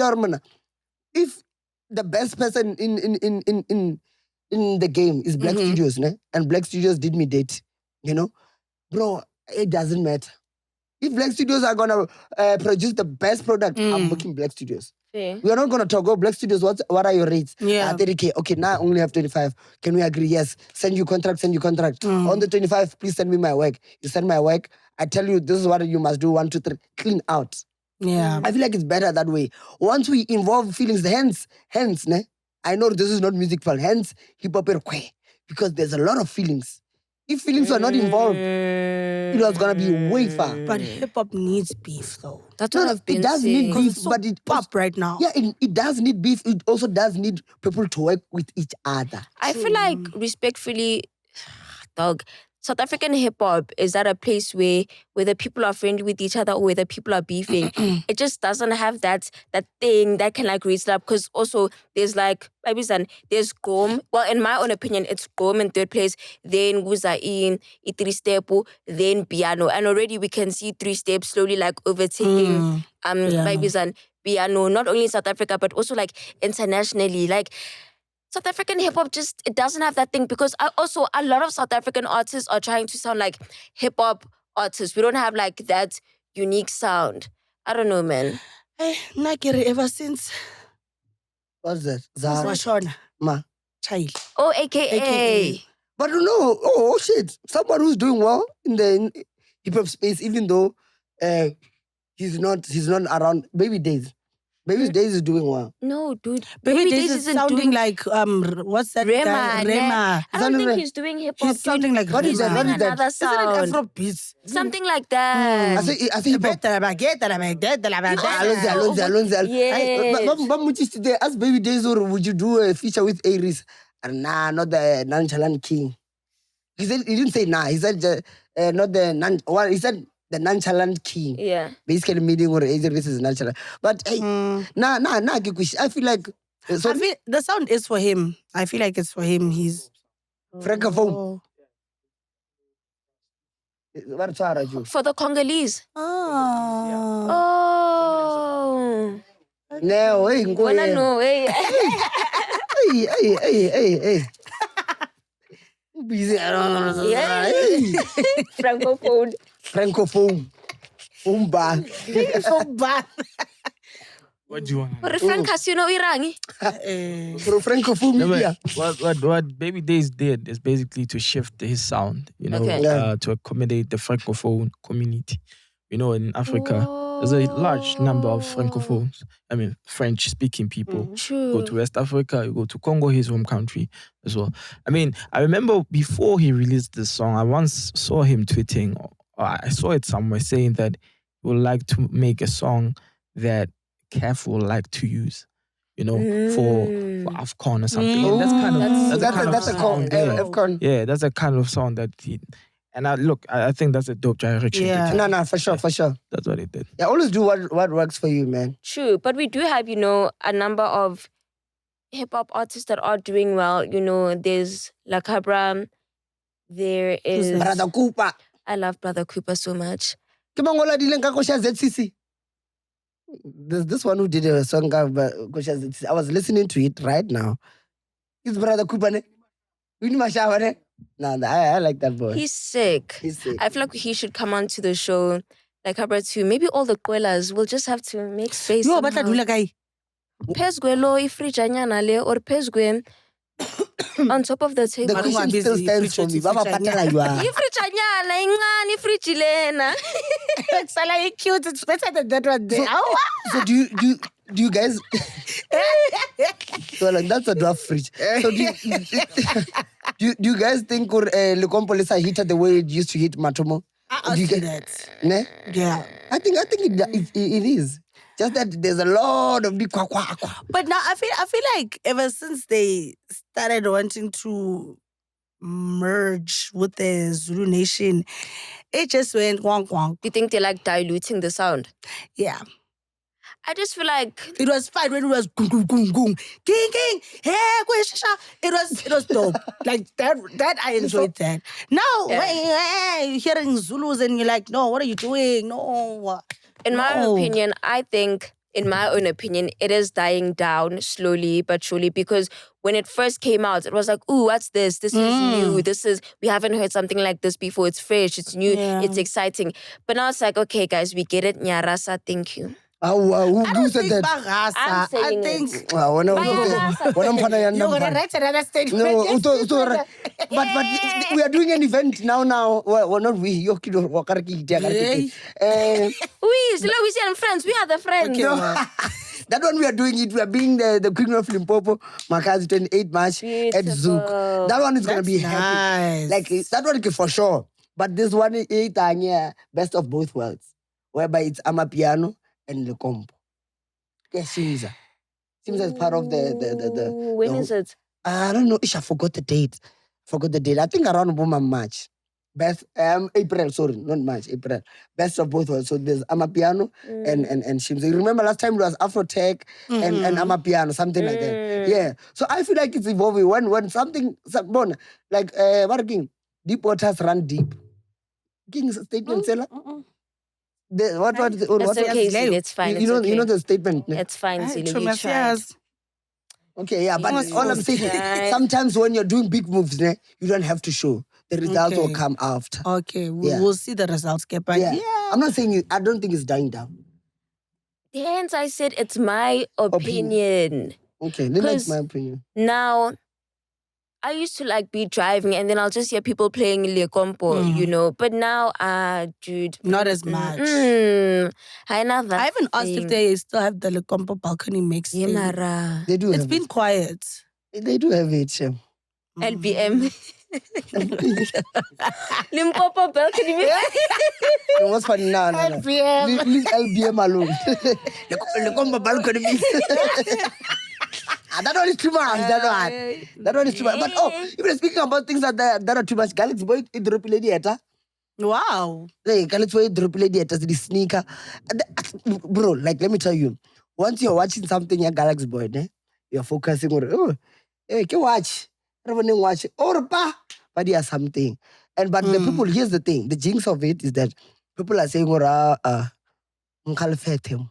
if the best person in the game is Black Studios, ne? And Black Studios did me date, you know, bro, it doesn't matter. If Black Studios are gonna produce the best product, I'm booking Black Studios. Yeah. We are not gonna talk about Black Studios. What are your rates? Yeah. 30K. Okay, now I only have 25. Can we agree? Yes. Send you contract. On the 25, please send me my work. You send my work. I tell you this is what you must do. 1, 2, 3. Clean out. Yeah. I feel like it's better that way. Once we involve feelings, hence, ne? I know this is not music fun. Hence, hip hop because there's a lot of feelings. If feelings were not involved, it was gonna be way far. But hip hop needs beef, though. That's what I've been it does need saying. beef, but it Pop right now. yeah, it does need beef. It also does need people to work with each other. I feel like respectfully, dog, South African hip hop is at a place where whether people are friendly with each other or whether people are beefing, it just doesn't have that thing that can like raise it up. Because also there's like there's Gom. Well, in my own opinion, it's Gom in third place. Then Guza in 3 step, then Piano, and already we can see 3 steps slowly like overtaking Piano, not only in South Africa but also like internationally, like. South African hip-hop just, it doesn't have that thing because also a lot of South African artists are trying to sound like hip-hop artists. We don't have like that unique sound. I don't know, man. Naqueeda, ever since What's that? Zara? Washona. Ma. child. Oh, AKA. But no, oh shit. Someone who's doing well in the hip hop space, even though he's not around. Baby Days. Baby Days is doing well. No, dude. Baby Days is isn't sounding doing like what's that Rema. guy? Rema. Rema. I don't think he's doing hip hop. He's sounding like What is that? Rema. What is that? Another Isn't it sound. Afro beats? Something like that. I say hip hop. Alonzo. Yes. As Baby Days, or would you do a feature with Aries? Nah, not the Nonchalant King. He didn't say nah. He said not the he said the Nonchalant King. Yeah. Basically meaning or Aries is nonchalant. But hey, nah, I feel like The sound is for him. I feel like it's for him. He's Francophone. What's you? For the Congolese. Oh. Oh. No, hey, go Wanna ahead. know? Hey. Hey. Busy. Yeah. Francophone. Francophone. Umba. So bad. What do you want? Or Frank Casino Irangi. For Francophone No, media. what Baby Days did is basically to shift his sound, Okay. to accommodate the Francophone community. In Africa, there's a large number of Francophones. I mean, French-speaking people. True. Go to West Africa, you go to Congo, his home country as well. I mean, I remember before he released this song, I once saw him tweeting, or I saw it somewhere saying that he would like to make a song that Kef will like to use, for AFCON or something. And that's kind of That's a call. sound, yeah. AFCON. Yeah, that's a kind of song that he. And I think that's a dope direction. to Yeah. take. No, for sure. That's what it did. Yeah, always do what works for you, man. True. But we do have, a number of hip hop artists that are doing well. There's La Cabra. There is. Brother Cooper. I love Brother Cooper so much. Ke mangola dileng ka Kosha ZCC. There's this one who did a song about Kosha ZCC. I was listening to it right now. His brother Cooper, ne? Winnie Mashawa, ne? Nah, I like that boy. He's sick. He's sick. I feel like he should come on to the show. Like Cabra too. Maybe all the Kwelas will just have to make space. Yo, but I do like I. Pezgwe lo ifrijanyana le or pezgwe on top of the The table. question still stands for me. Baba patala jwa. Ifrijanyana incane ifrijilena. It's like cute. It's better than that one there. So do you guys? So like that's a dwarf fridge. So do you guys think Lekompo is a hitter the way it used to hit Matomo? I Do you see get- that. Ne? Yeah. I think it is. Just that there's a lot of big kwa. But now I feel like ever since they started wanting to merge with the Zulu Nation, it just went wonk wonk. Do you think they're like diluting the sound? Yeah. I just feel like It was fine when it was gung gung gung gung. King, hey, it was dope. Like that I enjoyed that. Now when you're hearing Zulus and you're like, no, what are you doing? No. in my No. opinion, I think, in my own opinion, it is dying down slowly but surely because when it first came out, it was like, ooh, what's this? This is new. We haven't heard something like this before. It's fresh, it's new, Yeah. it's exciting. But now it's like, okay, guys, we get it. Nyarasa, thank you. Who I don't said think that? Bagasa. I'm I saying think it. When I'm you're gonna write another statement. No, but we are doing an event now. Well, not we. Yo, kido, wakariki, Hey. We, Louisiana friends, we are the friends. Okay, well. That one we are doing it. We are being the Queen of Limpopo, MacG 28 March at Zouk. Beautiful. That one is gonna That's be happy. nice. Like that one is for sure. But this one is best of both worlds, whereby it's Amapiano and Lekompo. Yes, Seemah. Seemah is part of the When is it? I don't know. I forgot the date. I think around March. Best April, sorry, not March, April. Best of both worlds. So there's Amapiano and Seemah. Remember last time it was Afro-Tech and Amapiano, something like that. Yeah. So I feel like it's evolving. When something like working, deep waters run deep. King's statement, Sela. What That's okay, Zili, it's fine. You know, it's okay. you know the statement. Ne? It's fine, Zili. True, You yes, tried. yes. Okay, yeah, but Yes, all I'm yes, saying right. is sometimes when you're doing big moves, ne, you don't have to show. The results will Okay. come after. Okay, Yeah. we'll see the results, but Yeah. I'm not saying I don't think it's dying down. Hence, I said it's my opinion. Okay, then that's 'Cause- my opinion. Now, I used to like be driving and then I'll just hear people playing Lekompo, you know. But now, dude. Not as much. I I even asked if they still have the Lekompo balcony mix Yeah, thing. Mara. They do It's have been it. quiet. They do have it. Yeah. LBM. Limpopo balcony mix. What's funny now? LBM. Leave LBM alone. Lekompo balcony mix. That one is too much. That one is too much. But even speaking about things that are too much, Galxboy dropped lady etta. Wow. Hey, Galxboy dropped lady etta the sneaker. Bro, like let me tell you, once you're watching something in Galxboy, you're focusing on hey, can watch. Everyone watch. But there's something. But the people, here's the thing. The jinx of it is that people are saying, Let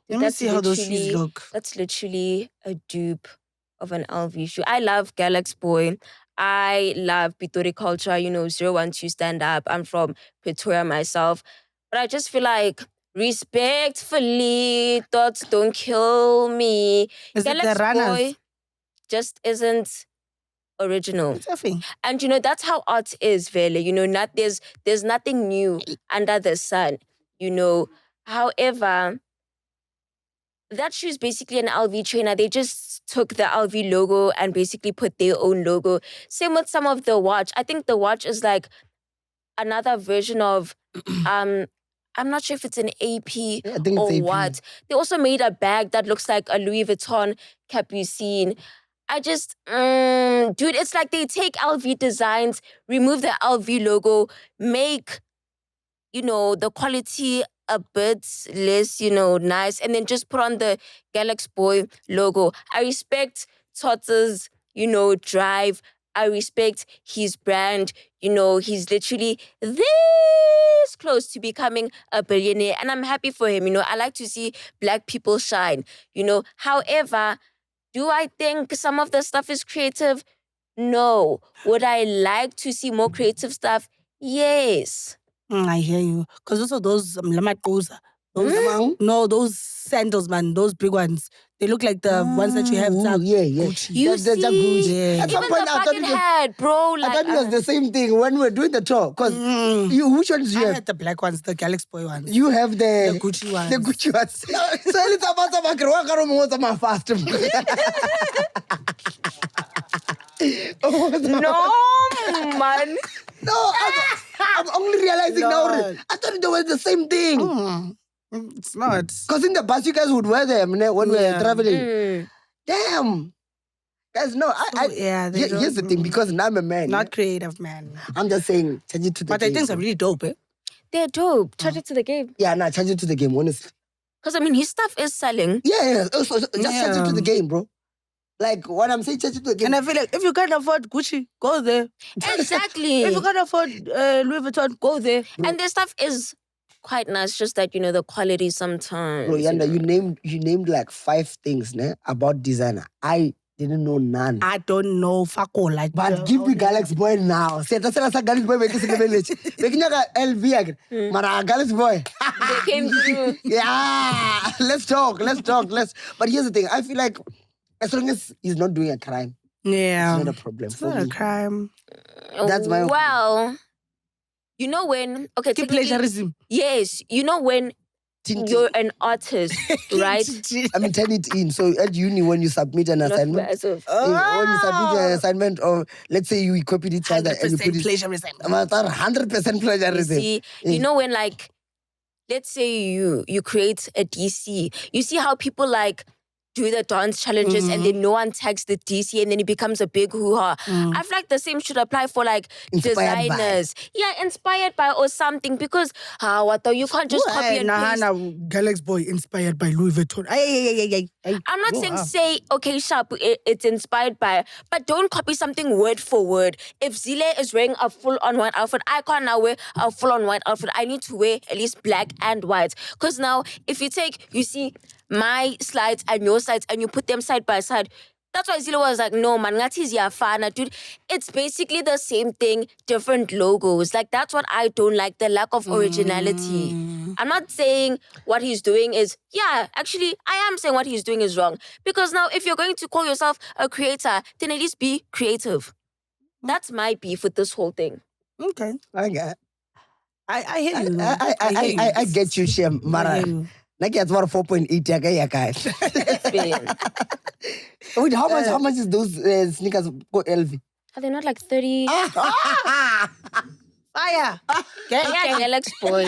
me see how those shoes literally- look. That's literally a dupe of an LV shoe. I love Galxboy. I love Pitori culture, 012 stand up. I'm from Pretoria myself. But I just feel like respectfully, thoughts don't kill me. Is it the runners? Galxboy just isn't original. It's a thing. And that's how art is, Vele. There's nothing new under the sun. However, that shoe is basically an LV trainer. They just took the LV logo and basically put their own logo. Same with some of the watch. I think the watch is like another version of I'm not sure if it's an AP I think or it's AP. what. They also made a bag that looks like a Louis Vuitton capucine. I just, dude, it's like they take LV designs, remove the LV logo, make, the quality a bit less, nice, and then just put on the Galxboy logo. I respect Tot's, drive. I respect his brand. He's literally this close to becoming a billionaire, and I'm happy for him. I like to see Black people shine. However, do I think some of the stuff is creative? No. Would I like to see more creative stuff? Yes. I hear you. Because also those lamakos, those sandals, man, those big ones. They look like the ones that you have. Yeah. Gucci. You That's see, Gucci. Yeah. At some even point, the I thought bucket it was, hat, bro. I thought it was the same thing when we were doing the tour. Because which ones do I you have? had the black ones, the Galxboy ones. You have the Gucci ones. The Gucci ones. So it's about the fast. No, man. No, I'm only realizing now. Lord. I thought they were the same thing. It's not. Because in the bus, you guys would wear them when we were traveling. Damn. Guys, no, here's the thing, because now I'm a man. Not creative, man. I'm just saying, change it to the But game. I think it's really dope, eh? They're dope. Charge it to the game. Yeah, nah, change it to the game, honestly. Because, his stuff is selling. Yeah. Also, just change it to the game, bro. Like, what I'm saying, change it to the game. And I feel like if you can't afford Gucci, go there. Exactly. If you can't afford Louis Vuitton, go there. And their stuff is quite nice, just that, the quality sometimes. Bro, Yanda, you named like 5 things about designer. I didn't know none. I don't know, fuck all. Like, But give me Galxboy now. Say, that's a Galxboy make it village. Making a LV, Mara Galxboy. They came through. Yeah, let's talk. But here's the thing. I feel like as long as he's not doing a crime, yeah, it's not a problem it's for not a me. crime. That's my Well, when... Okay, Keep technically- plagiarism. Yes, when you're an artist, right? I mean, turn it in. So at uni, when you submit an assignment, when you submit an assignment, or let's say you copied each other and you put 100% it, plagiarism. 100% You plagiarism. see, when let's say you create a DC, you see how people do the dance challenges and then no one tags the DC and then it becomes a big hoo-ha. I feel like the same should apply for Inspired by. designers. Yeah, inspired by or something, because you can't just copy and paste. Galxboy inspired by Louis Vuitton. Ay. I'm not saying say, okay, sharp, it's inspired by, but don't copy something word for word. If Zile is wearing a full-on white outfit, I can't now wear a full-on white outfit. I need to wear at least black and white. Because now, if you see my slides and your slides and you put them side by side, that's why Zile was like, no, man, ngati ziyafana, dude. It's basically the same thing, different logos. That's what I don't like, the lack of originality. I'm not saying what he's doing is, actually, I am saying what he's doing is wrong. Because now, if you're going to call yourself a creator, then at least be creative. That's my beef with this whole thing. Okay. I get hear you. hear you. I get you, Shem. I Mara. hear you. Naqueeda 4.8 yaka. Wait, how much is those sneakers for LV? Are they not like 30? Fire. Yeah, Galxboy.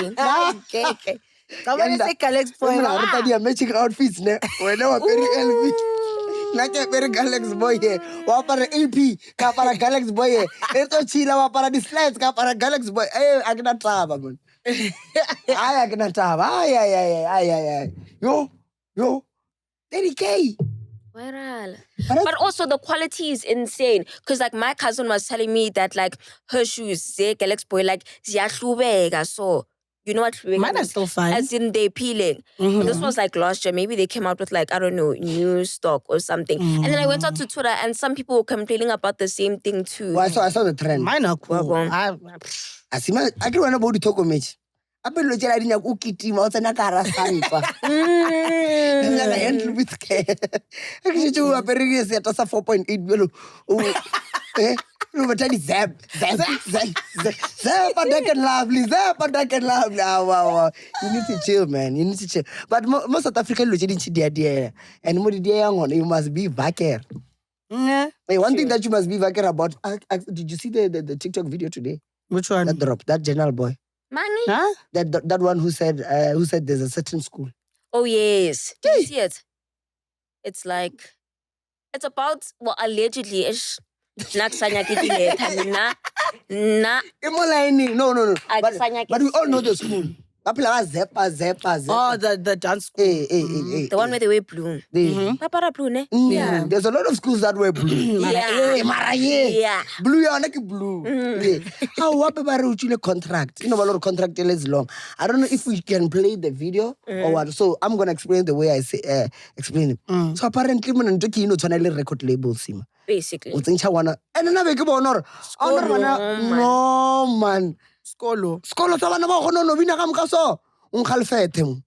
Okay. Come on, Yanda. say Galxboy. Mna re tadi matching outfits ne. Wena wa pere LV. Nake pere Galxboy here. Wa para AP ka para Galxboy here. Eto chila wa para the slides ka para Galxboy. Eh, akina taba man. Ay, akina taba. Ay. Yo. 30K. Viral. But also the quality is insane. Because like my cousin was telling me that like her shoes, they Galxboy, like ziyahlubeka. So you know what? Mine are still fine. As in they peeling. This was like last year. Maybe they came out with like, I don't know, new stock or something. And then I went out to Twitter and some people were complaining about the same thing too. Well, I saw the trend. Mine are cool. Asima, I don't want to talk match. Ape lo tshela dinya go kitima o tsena ka ra sampa. Dinya ga handle with care. Ke tshetse o apere se ta sa 4.8 belo. No matter the zap, but that can lovely. Wow. You need to chill, man. You need to chill. But most South African lo tshedi dia. And mo di dia ngone, you must be vaker. Yeah. Hey, one thing that you must be vaker about. Did you see the TikTok video today? Which one? That drop, that general boy. Money? Huh? That one who said there's a certain school. Oh yes. Did you see it? It's like, it's about, well, allegedly ish. Nakusanya kidile na. No. But we all know the school. Zepa. Oh, the dance school. Hey. The one where they wear blue. Papara blue, ne? Yeah. There's a lot of schools that wear blue. Yeah. Blue, you're like blue. How what about contract? You know, a lot of contract is long. I don't know if we can play the video or what. So I'm gonna explain the way I say explain it. So apparently, man, you record labels, Seemah. Basically. And then no man. Skolo sa bana ba gona no bina ka moka so unkhalfete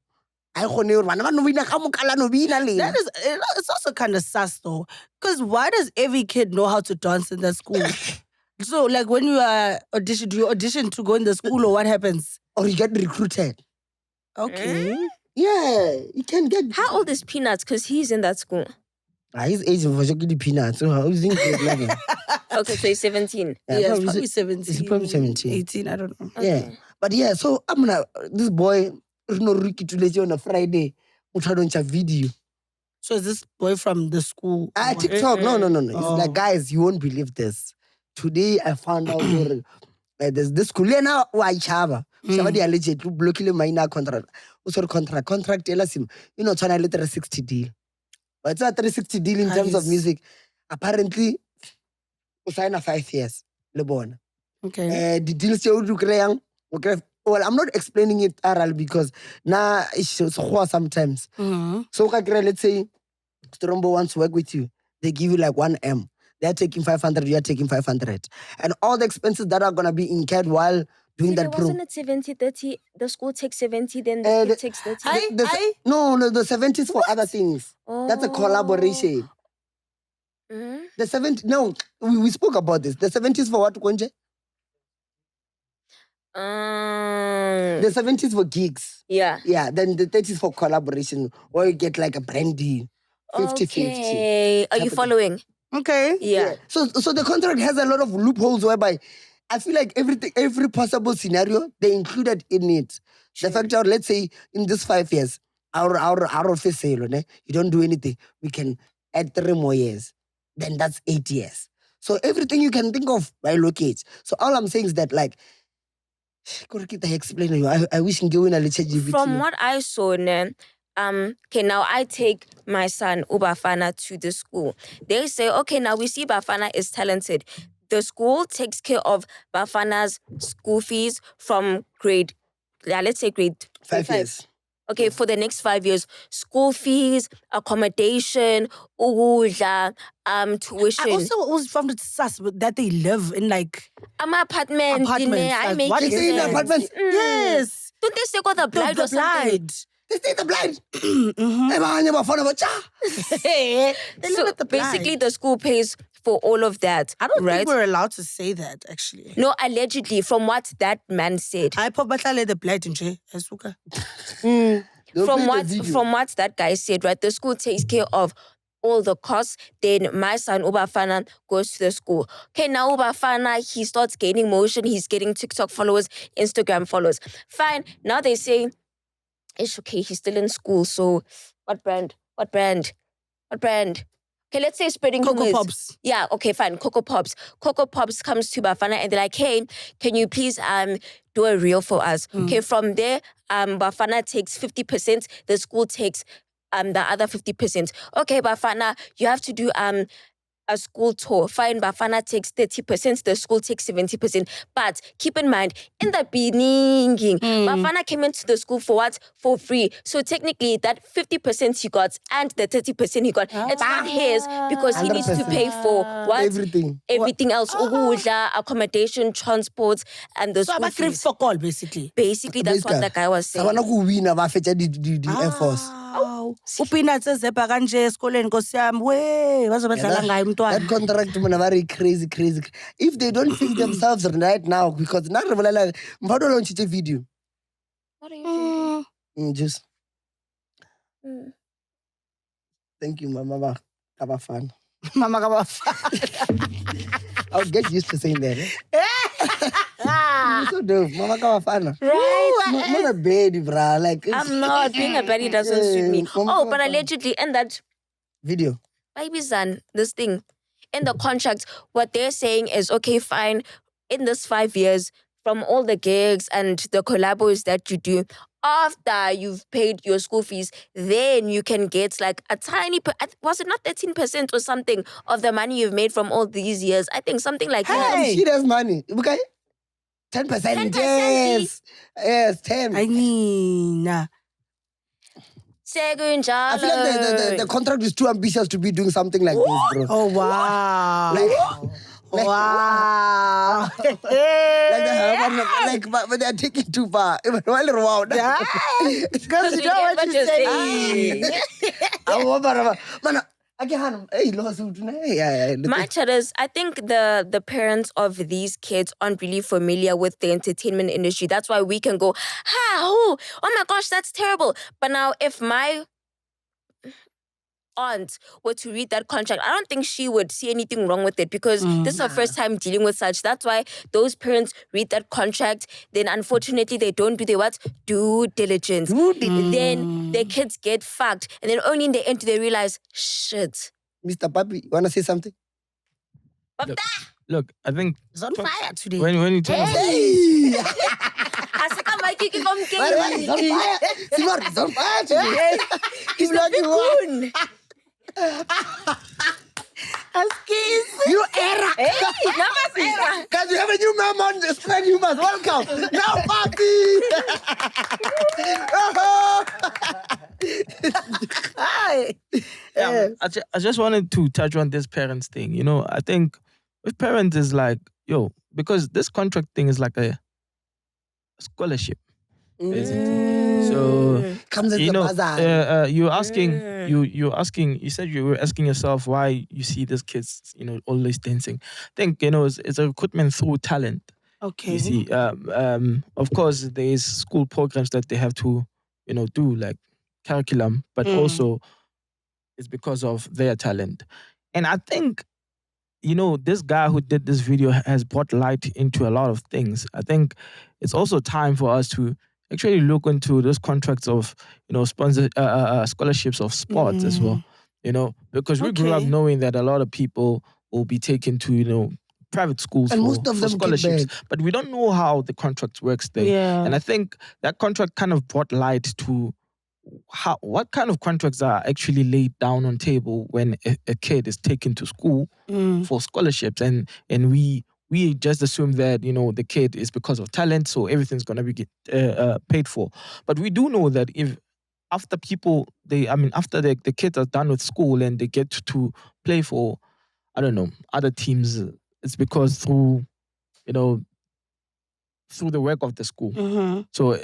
I gone ur bana ba no bina ka moka la no bina le. That is, it's also kind of sus though, because why does every kid know how to dance in that school? So like when you audition, do you audition to go in the school or what happens? Or you get recruited. Okay. Yeah, you can get. How old is Peanuts? Because he's in that school. He's aging for the peanuts. So how is he like? Okay, so he's 17. Yeah, probably 17. He's probably 17. 18, I don't know. Yeah. But yeah, so I'm gonna, this boy, no Ricky to let you on a Friday, which I don't have video. So is this boy from the school? TikTok. No. It's like, guys, you won't believe this. Today I found out there's this school. Now, why Chava? Somebody alleged to block him minor contract. Also, contract, you know, China letter 60 deal. But it's a 360 deal in terms of music. Apparently, we sign a 5 years. Lebon. Okay. The deals you do create. Well, I'm not explaining it oral because now it's sometimes. So let's say Strombo wants to work with you. They give you like 1M. They're taking 500, you're taking 500. And all the expenses that are gonna be incurred while doing that pro. Wasn't it 70-30? The school takes 70, then the kid takes 30. No, the 70 is for other things. That's a collaboration. The 70, no, we spoke about this. The 70 is for what, Konje? The 70 is for gigs. Yeah. Yeah, then the 30 is for collaboration, or you get like a brand deal. 50-50. Okay. Are you following? Okay. Yeah. So the contract has a lot of loopholes whereby I feel like every possible scenario, they included in it. The fact that, let's say, in this 5 years, our office sale, you don't do anything, we can add 3 more years. Then that's 8 years. So everything you can think of by locate. So all I'm saying is that, like, explain to you. I wish you can go in a little GBT. From what I saw, okay, now I take my son Ubafana to the school. They say, okay, now we see Bafana is talented. The school takes care of Bafana's school fees from grade 5 years. Okay, for the next 5 years, school fees, accommodation, ukudla, tuition. I also was from the sus that they live in like apartment. I make They stay in apartments. Yes. Don't they stay got the blind or something? They stay the blind. So basically, the school pays for all of that. I don't right? think we're allowed to say that, actually. No, allegedly, from what that man said. I pop the blight nje, esuka. They'll From play the video. what that guy said, right? The school takes care of all the costs. Then my son Ubafana goes to the school. Okay, now Ubafana, he starts gaining motion. He's getting TikTok followers, Instagram followers. Fine. Now they say, it's okay. He's still in school. So what brand? Okay, let's say spreading Cocoa rumors. Pops. Yeah, okay, fine. Cocoa Pops. Cocoa Pops comes to Bafana and they're like, hey, can you please do a reel for us? Okay, from there, Bafana takes 50%, the school takes the other 50%. Okay, Bafana, you have to do a school tour. Fine, Bafana takes 30%, the school takes 70%. But keep in mind, in the beginning, Bafana came into the school for what? For free. So technically, that 50% he got and the 30% he got, it's not his because he needs to 100%. pay for what? Everything. Else. Ukudla, accommodation, transport, and the So school I'm a fees. for call, basically. Basically, that's what that guy was saying. Sabana ku wina ba fetsa di Air Force. Upeanuts ezebha kanje esikoleni Nkosi yami. We, bazobadlala ngayo umntwana. That contract is very crazy. If they don't fix themselves right now, because now they will like, how do you launch a video? What are you drinking? Just. Thank you, Mama. Kaba fan. Mama kaba fan. I'll get used to saying that. You're so dope. Mama kaba fan. Right. I'm not a baby, brah. Like, I'm not. Being a baddie doesn't suit me. Oh, but allegedly, in that video. baby son, this thing, in the contract, what they're saying is, okay, fine, in this 5 years, from all the gigs and the collabos that you do, after you've paid your school fees, then you can get like a tiny, was it not 13% or something of the money you've made from all these years? I think something like that. Hey, she does money. Okay? 10%. 10%. Yes, 10. I mean, I feel like the contract is too ambitious to be doing something like this, bro. oh wow. Wow. But they're taking too far. Wow. Because you know what you're saying. My chatters, I think the parents of these kids aren't really familiar with the entertainment industry. That's why we can go, oh my gosh, that's terrible. But now if my aunt were to read that contract, I don't think she would see anything wrong with it because this is her first time dealing with such. That's why those parents read that contract. Then unfortunately they don't do their what? Due diligence. Then their kids get fucked. And then only in the end do they realize, shit. Mr. Papi, you want to say something? Look, I think It's on fire today. when you tell us, Hey! Asika Mikey from It's on fire. It's on fire today. He's not coon. You era. Hey, numbers era. Guys, we have a new mem on the Spread Humans. Welcome. Now, Papi. Hi. yeah, I just wanted to touch on this parents thing. You know, I think with parents is like, because this contract thing is like a scholarship, basically. So Comes as you a know, bazaar. you're asking, you said you were asking yourself why you see these kids, always dancing. I think, it's a recruitment through talent. Okay. You see, of course, there is school programs that they have to, do like curriculum, but also it's because of their talent. And I think, this guy who did this video has brought light into a lot of things. I think it's also time for us to actually look into those contracts of, sponsor scholarships of sports as well. Because we grew up knowing that a lot of people will be taken to, private schools And for, most of for them scholarships, kick back. but we don't know how the contract works there. Yeah. And I think that contract kind of brought light to what kind of contracts are actually laid down on table when a kid is taken to school for scholarships, and we just assume that the kid is because of talent, so everything's gonna be paid for. But we do know that if after the kids are done with school and they get to play for, I don't know, other teams, it's because through the work of the school. So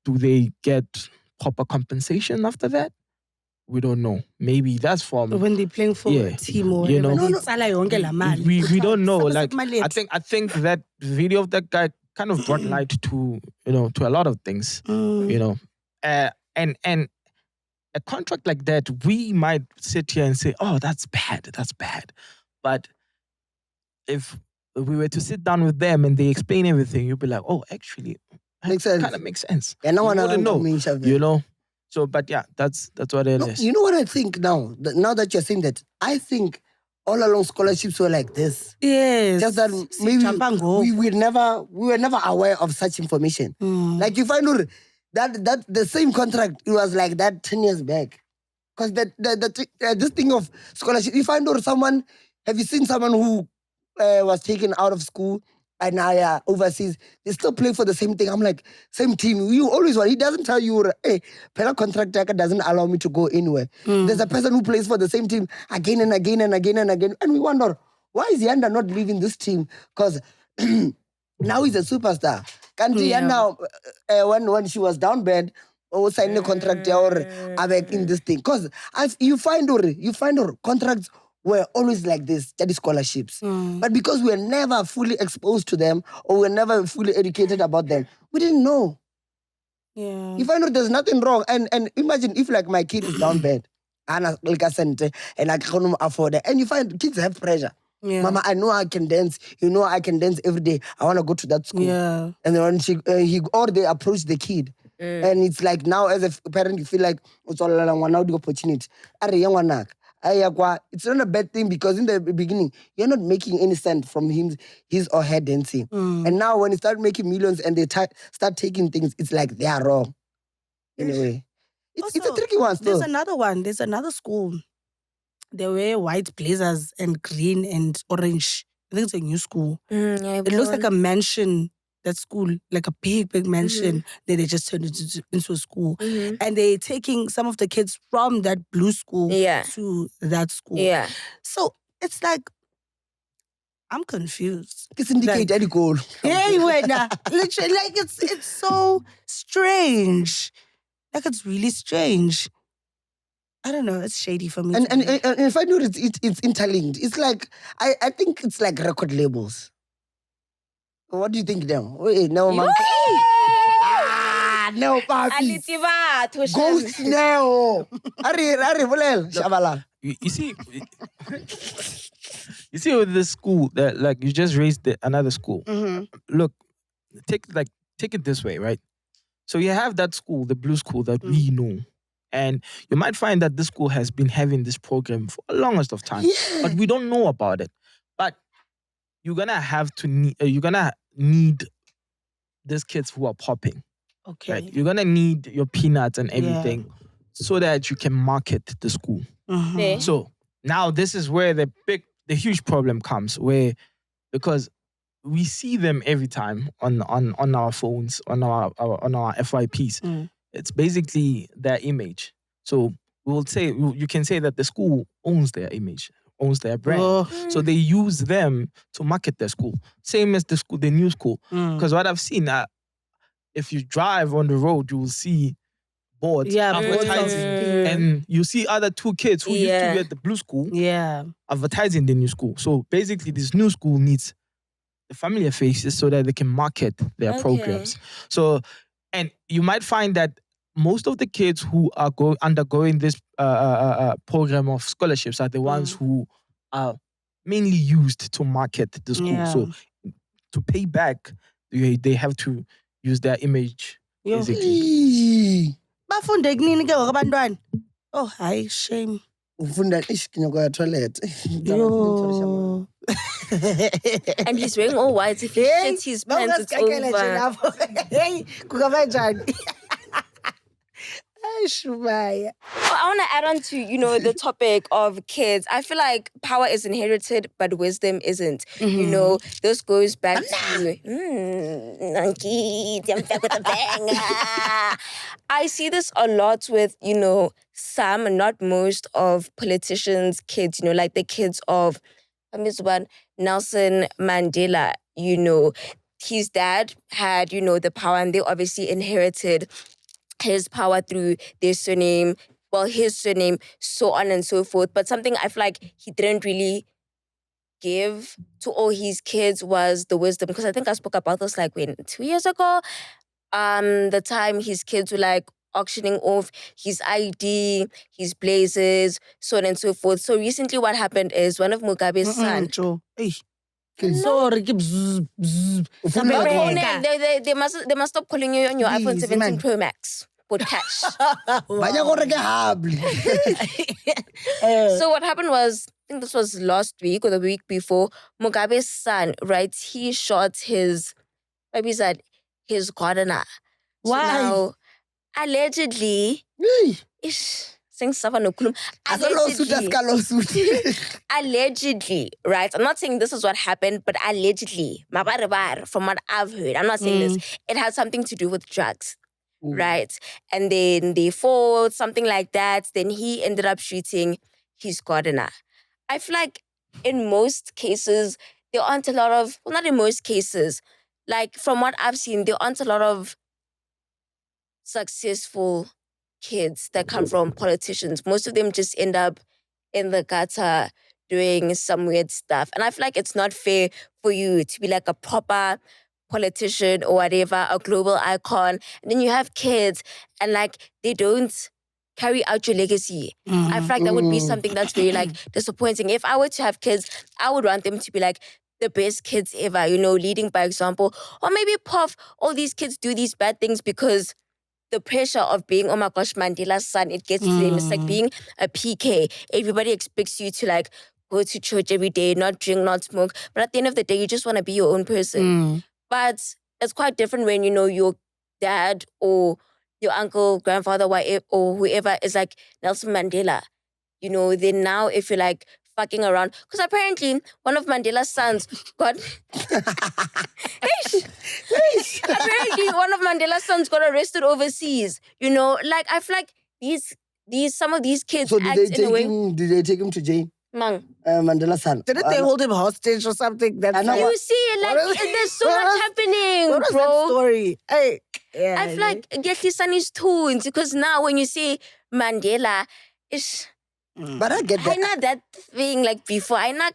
do they get proper compensation after that? we don't know. Maybe that's from when they're playing for a team or you whatever, know. itsala yonke la mali. We don't know. Some Like mali I think that video of that guy kind of brought light to to a lot of things. And a contract like that, we might sit here and say, "Oh, that's bad. That's bad," but if we were to sit down with them and they explain everything, you'll be like, "Oh, actually, Makes sense. Kind of makes sense." Yeah, no You one wouldn't know, So, but yeah, that's what it is. You know what I think now? Now that you're saying that, I think all along scholarships were like this. Yes. Just that maybe we were never aware of such information. Like you find out that the same contract, it was like that 10 years back. Because this thing of scholarship, you find out someone, have you seen someone who was taken out of school and now overseas, they still play for the same thing. I'm like, same team. You always want. He doesn't tell you, hey, Pella contract doesn't allow me to go anywhere. There's a person who plays for the same team again and again and again and again. And we wonder, why is Yanda not leaving this team? Because now he's a superstar. Yanda, when she was down bad, sign a contract or in this thing. Because you find out contracts were always like this, study scholarships. But because we were never fully exposed to them or we were never fully educated about them, we didn't know. Yeah. You find out there's nothing wrong. And imagine if like my kid is down bad, and I can't afford it. And you find kids have pressure. Yeah. Mama, I know I can dance. You know I can dance every day. I want to go to that school. Yeah. And then when they approach the kid. And it's like now as a parent, you feel like it's all the opportunity. It's not a bad thing because in the beginning, you're not making any cent from his or her dancing. And now when you start making millions and they start taking things, it's like they are wrong. Anyway, it's a tricky one still. There's another one. There's another school. They wear white blazers and green and orange. I think it's a new school. It looks like a mansion. That school, like a big mansion, that they just turned into a school. And they're taking some of the kids from that blue school to that school. Yeah. So it's like, I'm confused. It's indicate any goal. Yeah, you went literally, like it's so strange. Like it's really strange. I don't know. It's shady for me. And if I know it's interlinked, it's like I think it's like record labels. What do you think now? Wait, no, man. No, papi. Ghost now. Ari, bolel, Shabala. You see with this school that like you just raised another school. Look, take it this way, right? So you have that school, the blue school that we know. And you might find that this school has been having this program for the longest of time. But we don't know about it. But you're gonna need these kids who are popping. Okay. Right? You're gonna need your peanuts and everything so that you can market the school. So now this is where the huge problem comes, because we see them every time on our phones, on our FYPs. It's basically their image. So you can say that the school owns their image, owns their brand. So they use them to market their school. Same as the new school. Because what I've seen, if you drive on the road, you will see boards advertising. And you see other two kids who used to be at the blue school advertising the new school. So basically this new school needs the familiar faces so that they can market their programs. So, and you might find that most of the kids who are undergoing this program of scholarships are the ones who are mainly used to market the school. So to pay back, they have to use their image. Basically. Oh, hi, shame. Toilet. And he's wearing all white. If he shits his pants, it's over. I want to add on to, the topic of kids. I feel like power is inherited, but wisdom isn't. This goes back to Naqueeda, I'm back with a bang. I see this a lot with, some, not most of politicians' kids, like the kids of Nelson Mandela, his dad had, the power, and they obviously inherited his power through their surname. his surname, so on and so forth. But something I feel like he didn't really give to all his kids was the wisdom. Because I think I spoke about this like 2 years ago. The time his kids were like auctioning off his ID, his blazers, so on and so forth. So recently what happened is one of Mugabe's son. Joe. Hey. Sorry, bzz, bzz. They must stop calling you on your iPhone Please, 17 man. Pro Max for cash. Banya go reka habli. So what happened was, I think this was last week or the week before, Mugabe's son, right? He shot his gardener. Why? So now, allegedly, allegedly, right? I'm not saying this is what happened, but allegedly, from what I've heard, I'm not saying this, it had something to do with drugs. Right? And then they fought, something like that. Then he ended up shooting his gardener. I feel like in most cases, there aren't a lot of, well, not in most cases, like from what I've seen, there aren't a lot of successful kids that come from politicians. Most of them just end up in the gutter doing some weird stuff. And I feel like it's not fair for you to be like a proper politician or whatever, a global icon, and then you have kids and like they don't carry out your legacy. I feel like that would be something that's very like disappointing. If I were to have kids, I would want them to be like the best kids ever, you know, leading by example. Or maybe all these kids do these bad things because the pressure of being, oh my gosh, Mandela's son, it gets to them. It's like being a PK. Everybody expects you to like go to church every day, not drink, not smoke. But at the end of the day, you just want to be your own person. But it's quite different when, you know, your dad or your uncle, grandfather, or whoever is like Nelson Mandela. You know, then now if you're like fucking around, because apparently one of Mandela's sons got... apparently one of Mandela's sons got arrested overseas. You know, like I feel like some of these kids So act in a way... did they take him to jail? Mang. Mandela's son. Didn't they hold him hostage or something? You see, like there's so much happening, what was bro. that story? Hey, yeah, I feel like get his son is tunes because now when you say Mandela, it's But I get I that. know that thing like before. I not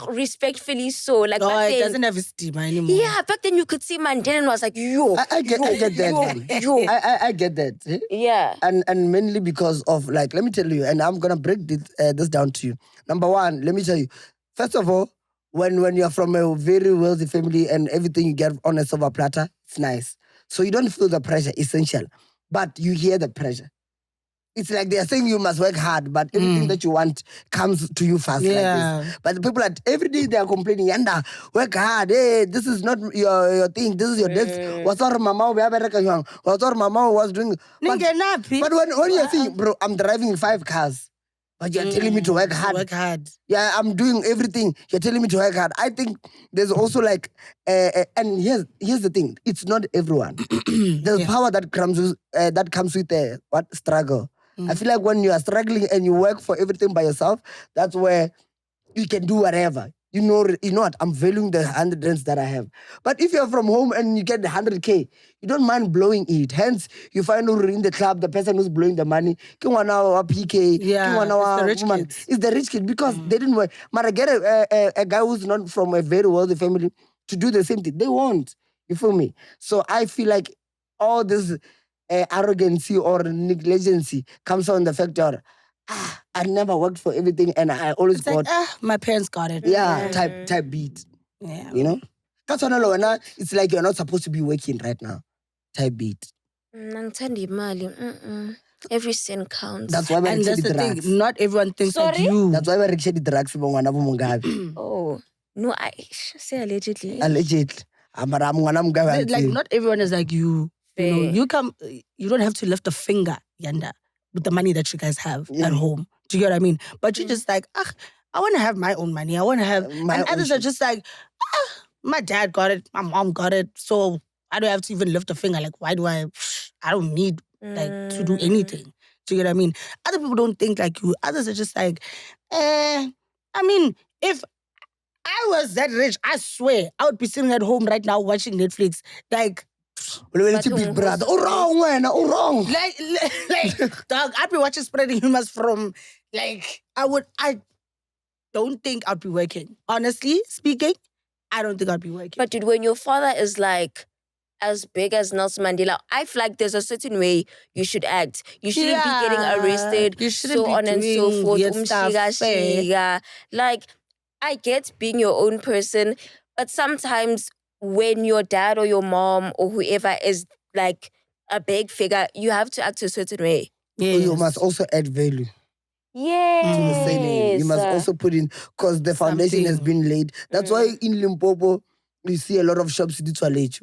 respectfully so. Like no, back it then, doesn't have his stigma anymore. yeah, back then you could see Mandela and was like, yo. I get that. man. I get that. Eh? Yeah. And mainly because of, like, let me tell you, and I'm gonna break this down to you. Number one, let me tell you. First of all, when you're from a very wealthy family and everything you get on a silver platter, it's nice. So you don't feel the pressure, essential. But you hear the pressure. It's like they are saying you must work hard, but everything that you want comes to you fast like this. But the people every day they are complaining, Yanda, work hard. Hey, this is not your thing. This is your desk. What's our mama? What's our mama was doing? But when you see, bro, I'm driving 5 cars. But you're telling me to work hard. Work hard. Yeah, I'm doing everything. You're telling me to work hard. I think there's also like, and here's the thing. It's not everyone. There's power that comes with what struggle. I feel like when you are struggling and you work for everything by yourself, that's where you can do whatever. You know what? I'm valuing the 100 rands that I have. But if you're from home and you get the 100K, you don't mind blowing it. Hence, you find who in the club, the person who's blowing the money. PK. It's the rich kids. It's the rich kid because they didn't work. But I get a guy who's not from a very wealthy family to do the same thing. They won't. You feel me? So I feel like all this arrogancy or negligency comes on the factor. I never worked for everything and I always got... Like, my parents got it. Yeah, type beat. Yeah. You know? That's why it's like you're not supposed to be working right now. Type beat. Every cent counts. That's why And that's the drugs. thing. Not everyone thinks like you. That's why we reject the drugs from Mugabe. Oh. No, I say allegedly. Allegedly. Like, not everyone is like you. Fair. You know, you don't have to lift a finger, Yanda, with the money that you guys have at home. Do you get what I mean? But you're just like, I want to have my own money. I want to have... and others are just like, my dad got it. My mom got it. So I don't have to even lift a finger. Like, why do I don't need like to do anything. Do you get what I mean? Other people don't think like you. Others are just like, I mean, if I was that rich, I swear, I would be sitting at home right now watching Netflix. Like, It's big brother. Oh, wrong, man. Oh, wrong. Like, dog, I'd be watching Spreading Humors from, like, I don't think I'd be working. Honestly speaking, I don't think I'd be working. But dude, when your father is like as big as Nelson Mandela, I feel like there's a certain way you should act. You shouldn't be getting arrested, You shouldn't so be on and so doing forth. weird stuff, Shiga. Like, I get being your own person, but sometimes when your dad or your mom or whoever is like a big figure, you have to act a certain way. Yes. You must also add value Yes. to the surname. You must also put in, because the foundation has been laid. That's why in Limpopo, you see a lot of shops in Twalage.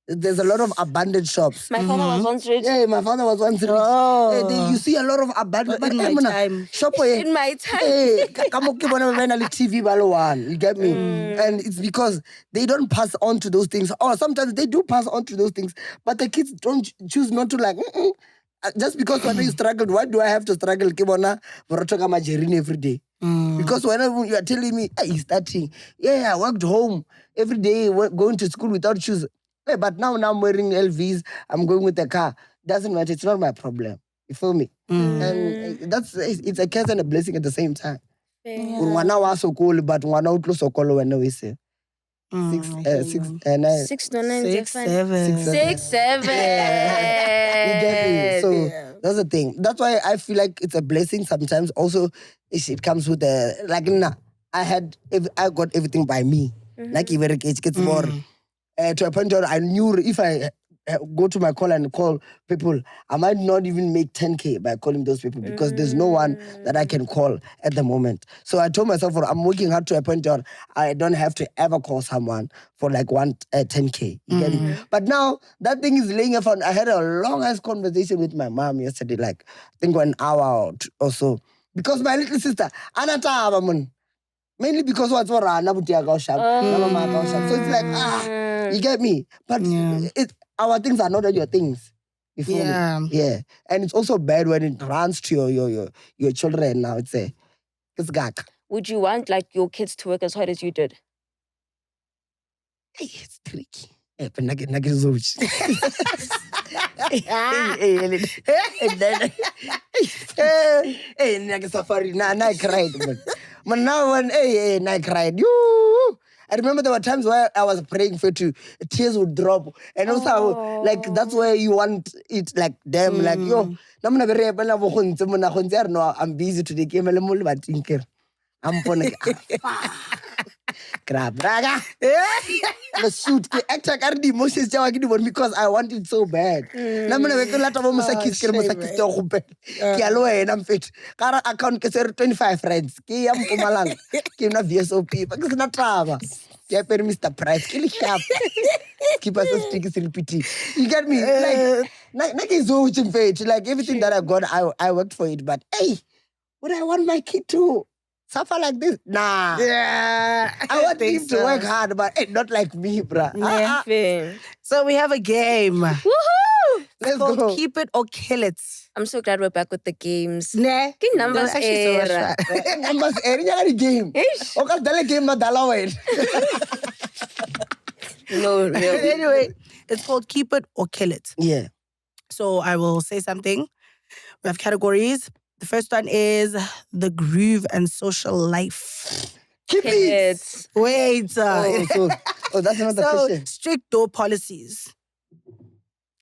There's a lot of abandoned shops. My father was once rich. Yeah, my father was once rich. Oh. You see a lot of abandoned. In my time. Shop In my time. Hey, TV balo. You get me? And it's because they don't pass on to those things. Or sometimes they do pass on to those things, but the kids don't choose not to like. Just because when you struggled, why do I have to struggle? Every day. Because whenever you are telling me, hey, he's starting. Yeah, I worked home every day, going to school without shoes. Hey, but now I'm wearing LVs, I'm going with a car. Doesn't matter, it's not my problem. You feel me? And it's a curse and a blessing at the same time. Ngwana wa sokolo, but ngwana o tlo sokolo wena we say. 6, 9. 6, no, 9, 6, 7. 6, 7. You get me? So that's the thing. That's why I feel like it's a blessing sometimes. Also, it comes with I got everything by me. Like even it gets more. To a point where I knew if I go to my call and call people, I might not even make 10K by calling those people because there's no one that I can call at the moment. So I told myself, I'm working hard to a point where I don't have to ever call someone for like 10K. You get me? But now that thing is laying upon. I had a long-ass conversation with my mom yesterday, like I think 1 hour or so. Because my little sister, Anata, mainly because what's for Rana So it's like, you get me? But our things are not your things. You feel me? Yeah. And it's also bad when it runs to your children now. It's gag. Would you want like your kids to work as hard as you did? Hey, it's tricky. Hey, but nugget is hey, safari. Nah, I cried, man. But now when I cried, I remember there were times where I was praying for you, tears would drop, and also like that's where you want it, like them, like yo. I'm busy today. I'm gonna grab raga. The shoot attack the emotions because I want it so bad. I'm fit. Kara account 25 friends. Ki am pumalang. Ki na VSOP. Because na trava. Yeah, Mr. Price. Kill sharp. Keep us sticky repeating. You get me? Like is so like everything that I got, I worked for it. But hey, would I want my kid to suffer like this? Nah. Yeah. I want him to work hard, but not like me, bruh. Yeah. So we have a game. Woohoo! Let's Called go. Keep It or Kill It. I'm so glad we're back with the games. Nah. Good numbers, Actually so much era. fun. Numbers, the game. Ish. Okay, the game, madala wait. No, no. Anyway, it's called Keep It or Kill It. Yeah. So I will say something. We have categories. The first one is the groove and social life. Keep it. Kids. Wait. That's another question. Strict door policies.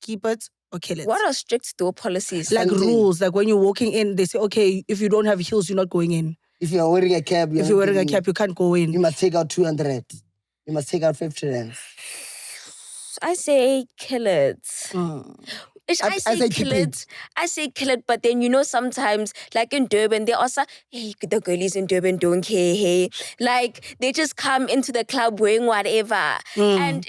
Keep it or kill it. What are strict door policies? Like Something. rules. Like when you're walking in, they say, okay, if you don't have heels, you're not going in. If you're wearing a cap, If you're wearing a cap, you can't go in. you must take out 200. You must take out 50 rands. I say kill it. I say say keep kill it. it. I say kill it, but then sometimes, like in Durban, they also, hey, the girlies in Durban don't care, hey. Like, they just come into the club wearing whatever. And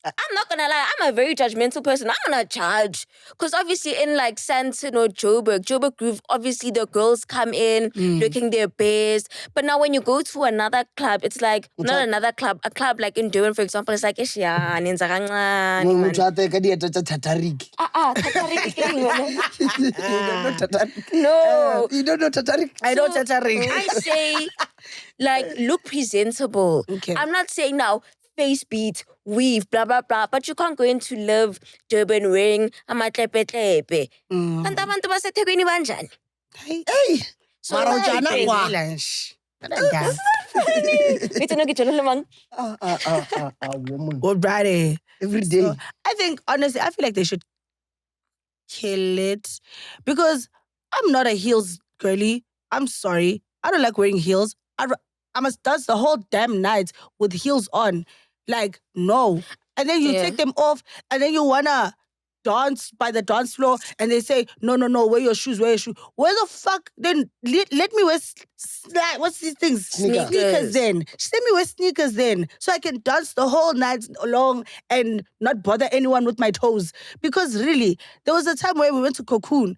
I'm not gonna lie, I'm a very judgmental person. I'm gonna judge. Because obviously in like Sandton or Joburg Groove, obviously the girls come in looking their best. But now when you go to another club, it's like, not another club, a club like in Durban, for example, it's like, You don't know Tatarik. No. You don't know Tatarik. I know Tatarik. I say, like, look presentable. Okay. I'm not saying now, face beat, weave, blah, blah, blah. But you can't go into Live Durban wearing amatlepe-tlepe. Kanti abantu baseThekwini banjani? Hey. So Mara everything- ujana kwa. Wait, no, get your little man. Woman. Good Friday. Every day. So, I think, honestly, I feel like they should kill it because I'm not a heels girly. I'm sorry. I don't like wearing heels. I must dance the whole damn night with heels on. Like, no. And then you Yeah. take them off and then you wanna dance by the dance floor and they say, no, wear your shoes, wear your shoes. Where the fuck? Then let me wear what's these things? Sneakers. Sneakers then. Just let me wear sneakers then so I can dance the whole night long and not bother anyone with my toes. Because really, there was a time where we went to Cocoon.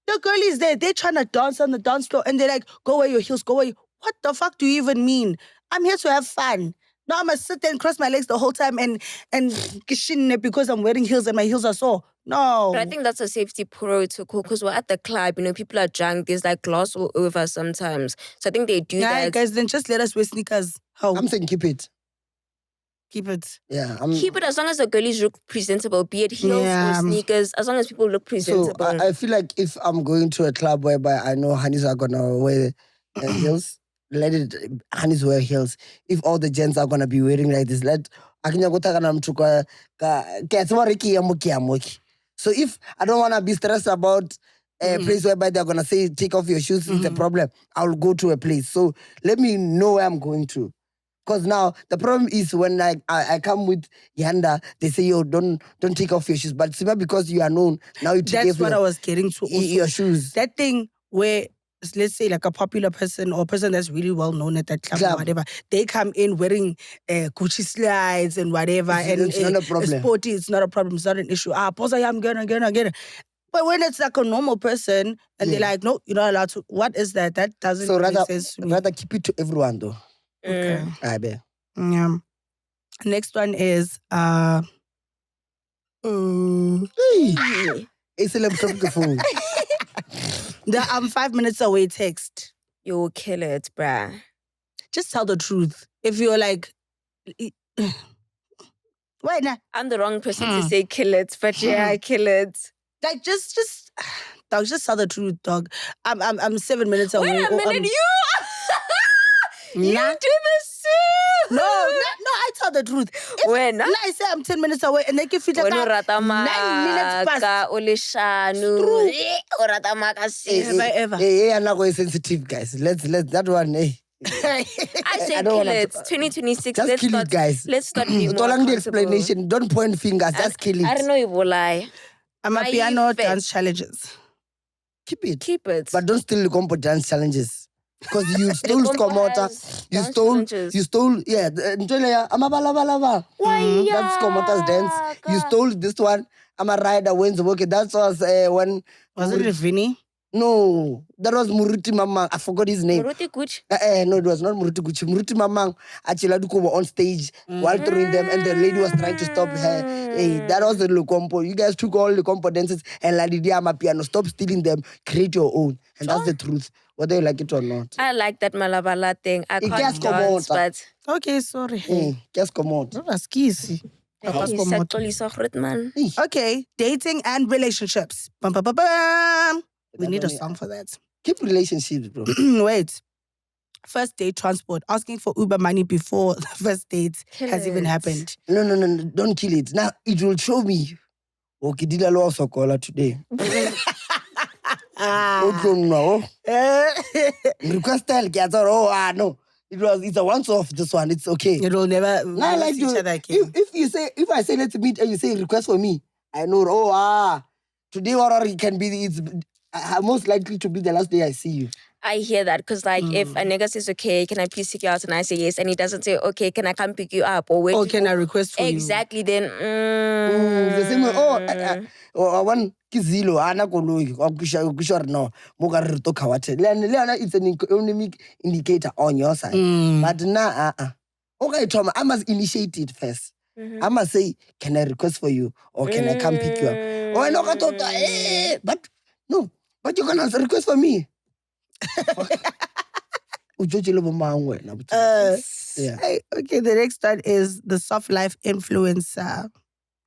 The girlies there, they're trying to dance on the dance floor and they're like, go wear your heels, go wear. What the fuck do you even mean? I'm here to have fun. Now I'm gonna sit there and cross my legs the whole time and kishin because I'm wearing heels and my heels are sore. No. But I think that's a safety protocol because we're at the club, people are drunk. There's like glass all over sometimes. So I think they do that. Guys, then just let us wear sneakers. How? I'm saying keep it. Keep it. Yeah. Keep it as long as the girlies look presentable, be it heels or sneakers, as long as people look presentable. So I feel like if I'm going to a club whereby I know honeys are gonna wear heels, let it honeys wear heels. If all the gents are gonna be wearing like this, so if I don't wanna be stressed about a place whereby they're gonna say take off your shoes, it's a problem. I'll go to a place. So let me know where I'm going to. Because now the problem is when I come with Yanda, they say, yo, don't take off your shoes. But Seemah, because you are known, now you take off That's what I was getting to. your shoes. That thing where, let's say, like a popular person or a person that's really well known at that club or whatever, they come in wearing Gucci slides and whatever. It's not a problem. Sporty, it's not a problem. It's not an issue. I'm gonna. But when it's like a normal person and they're like, no, you're not allowed to. What is that? That doesn't make sense to me. Rather keep it to everyone though. Okay. I bet. Yeah. Next one is It's a laptop to phone. the I'm 5 minutes away text. You'll kill it, bruh. Just tell the truth. If you're like, wait, nah. I'm the wrong person to say kill it, but yeah, I kill it. Like just dog, just tell the truth, dog. I'm 7 minutes away. Wait a minute, you Nah. do this too. No, I tell the truth. When? Nah, I say I'm 10 minutes away and they give you When o like rata 9 minutes past. maka, o le hlano, o rata maka six. Have I ever? Hey, I'm not going sensitive, guys. Let's that one. Hey. I say I don't kill wanna it. t- 2026. Just Let's kill start, it, guys. Let's start being more Tolang the accountable. explanation. Don't point fingers. Just kill it. I don't know if we'll lie. I'm a My piano face. dance challenges. Keep it. Keep it. But don't steal the Lekompo dance challenges. Because you stole Lekompo Skomota. has You dance stole, challenges. yeah. Amabalabalaba. That's Skomota's dance. You stole this one. I'm a rider, wins okay. That was when. Was it Vinny? No, that was Muruti Mamang. I forgot his name. Muruti Kuch. No, it was not Muruti Gucci. Muruti Mamang actually were on stage while throwing them, and the lady was trying to stop her. Hey, that was the Lekompo. You guys took all the Lekompo dances and Ladidia piano. Stop stealing them. Create your own, and that's the truth, whether you like it or not. I like that malabala thing. I It can't gets dance, common, but Okay, sorry. Just come out. That's easy. man. Okay, dating and relationships. Bum, bum, bum, bum. We need a song for that. Keep relationships, bro. Wait. First date transport. Asking for Uber money before the first date Kill has even it. happened. No, don't kill it. Now it will show me. Okay, did I also call her today? No. Request tell kids no. It's a once off this one. It's okay. It will never Now like see each other again. if I say let's meet and you say request for me, I know today or it can be it's most likely to be the last day I see you. I hear that because, like, if a nigga says, okay, can I please take you out? And I say yes, and he doesn't say, okay, can I come pick you up? Or where Or to can go? I request for you? Exactly, then, The same way, I want Kizilo, Ana Koloi, or Kushor, no, Mogar to Kawate. It's an economic indicator on your side. But now, okay, Tom, I must initiate it first. I must say, can I request for you? Or can I come pick you up? Oh, I know, but no, but you can also request for me. Ujojile bomang wena, but- Yeah. Okay, the next one is the soft life influencer.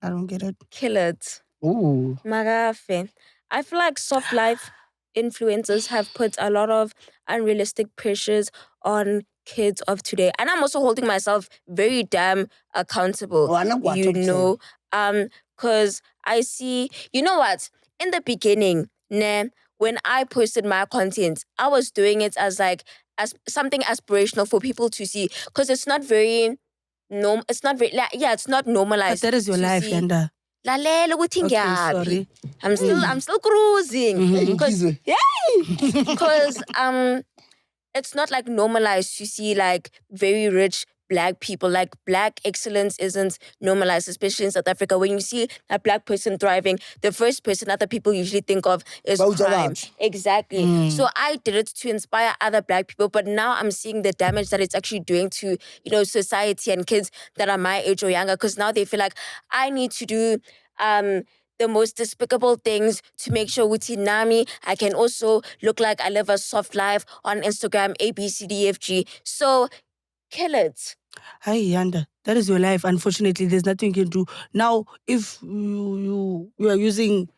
I don't get it. Kill it. Ooh. Magafe. I feel like soft life influencers have put a lot of unrealistic pressures on kids of today. And I'm also holding myself very damn accountable. Oh, I know what you you're know, because I see, you know what? In the beginning, when I posted my content, I was doing it as like as something aspirational for people to see. Because it's not very it's not very it's not But normalized. that is your to life, see. Yanda. Lalela ukuthi Okay, ngiyaphi. sorry. I'm still cruising Ngizwe. because it's not like normalized to see like very rich Black people. Like Black excellence isn't normalized, especially in South Africa. When you see a Black person thriving, the first person other people usually think of is Bauja crime. batho. Exactly. So I did it to inspire other Black people, but now I'm seeing the damage that it's actually doing to, society and kids that are my age or younger, because now they feel like I need to do the most despicable things to make sure with Nami I can also look like I live a soft life on Instagram, ABCDFG. So kill it. Hi, Yanda. That is your life. Unfortunately, there's nothing you can do. Now, if you are using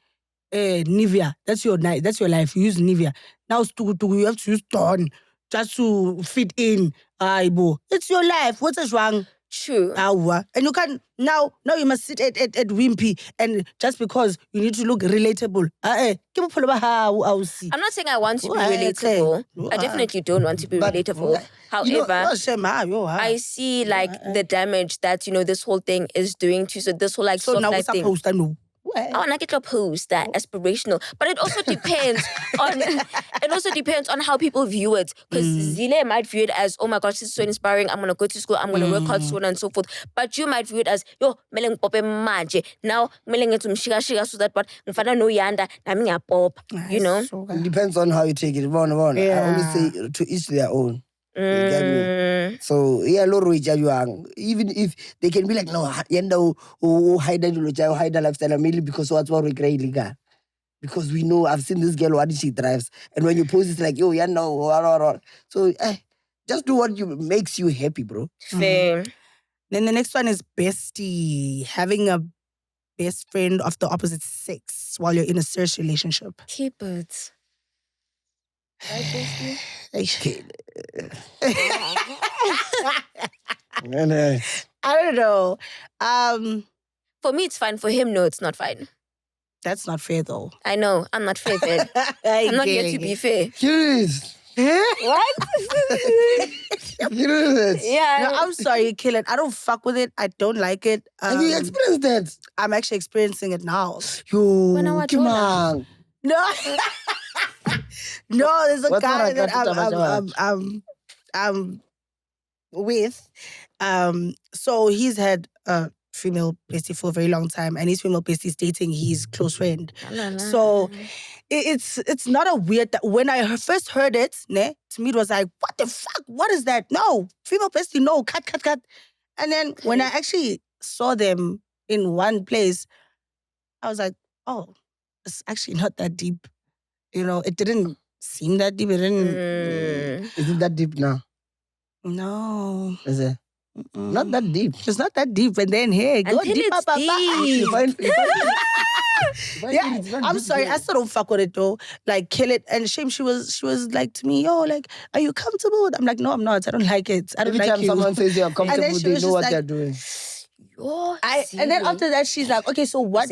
Nivea, that's your life. You use Nivea. Now, you have to use Dawn just to fit in. Aibo. It's your life. What's wrong? True. And you can now you must sit at Wimpy, and just because you need to look relatable. I'm not saying I want to be relatable. I definitely don't want to be But- relatable. However, I I see like the damage that this whole thing is doing to this whole like so soft now life we're thing. supposed to know. I want to get your post that aspirational, but it also depends on how people view it. Because Zile might view it as, oh my gosh, this is so inspiring. I'm gonna go to school. I'm gonna work hard, so on and so forth. But you might view it as, yo, meleng pope manje. Now meleng etum shiga so that but mfana no Yanda nami ngiyapop. You know. It depends on how you take it. I always say to each their own. You get me? So yeah, Loro even if they can be like, no, Yanda hide the lifestyle mainly because what's what we create. Because we know I've seen this girl what she drives. And when you post it's like, yo, Yanda. So just do what makes you happy, bro. Fair. Then the next one is bestie. Having a best friend of the opposite sex while you're in a serious relationship. Keep it. Right, bestie? I don't know. For me, it's fine. For him, no, it's not fine. That's not fair though. I know. I'm not fair. Fair. I'm not here to be fair. Curious. What? Curious. Yeah. No, I'm sorry, kill it. I don't fuck with it. I don't like it. Have you experienced that? I'm actually experiencing it now. When I Yo, was come older. on. No, no. There's a What's guy that that I'm with. So he's had a female bestie for a very long time, and his female bestie is dating his close friend. So it's not a weird. When I first heard it, to me it was like, what the fuck? What is that? No, female bestie, no, cut. And then when I actually saw them in one place, I was like, oh, it's actually not that deep. It didn't seem that deep. It didn't. Is it that deep now? No. Is it? Not that deep. It's not that deep. And then, hey, go Until deep. it's Papa. deep. Yeah, I'm sorry. I still don't fuck with it though. Like, kill it. And shame, she was like to me, yo, like, are you comfortable? I'm like, no, I'm not. I don't like it. I don't Every like time you. someone says you're And comfortable, then she they was know just what like- they're doing. And then after that, she's like, okay, so what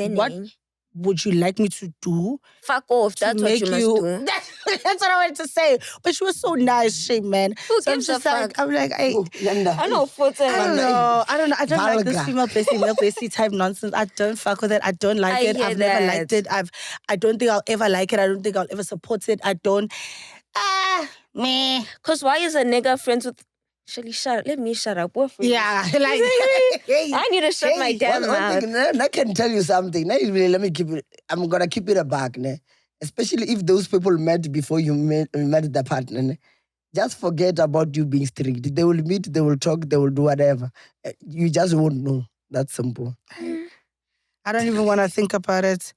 would you like me to do? Fuck off. to That's what make you must do. That's what I wanted to say. But she was so nice, shame, man. Who So I'm gives a just like, fuck? I'm like, I Yanda. I know photo. don't know. I don't like this Vulgar. female bestie, male bestie type nonsense. I don't fuck with it. I don't like I it. hear I've never that. liked it. I don't think I'll ever like it. I don't think I'll ever support it. I don't. Meh. Because why is a nigga friends with... Shelly, shut up. Let me shut up. We're friends. Yeah, like I need to shut my damn One mouth. thing, I can tell you something. Let me keep it. I'm gonna keep it a back, especially if those people met before you met the partner. Just forget about you being strict. They will meet, they will talk, they will do whatever. You just won't know. That's simple. I don't even want to think about it.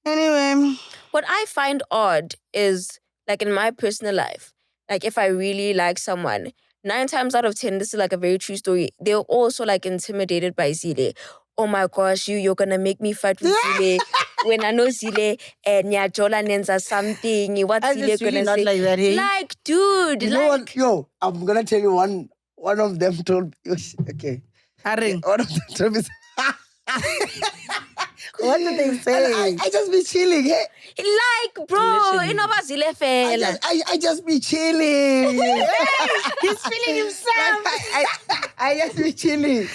Anyway, What I find odd is, like in my personal life, like if I really like someone, 9 times out of 10, this is like a very true story. They're also like intimidated by Zile. Oh my gosh, you're gonna make me fight with Zile. When I know Zile and Nyajola Nenza something, what's And Zile it's really gonna not say? like that, hey? Like, dude, You like know what? Yo, I'm gonna tell you one of them told okay. Arring. One of them told me What did they and say? I just be chilling, hey? Like, bro, Literally. you know about Zile fela. I just be chilling. He's feeling himself. I just be chilling.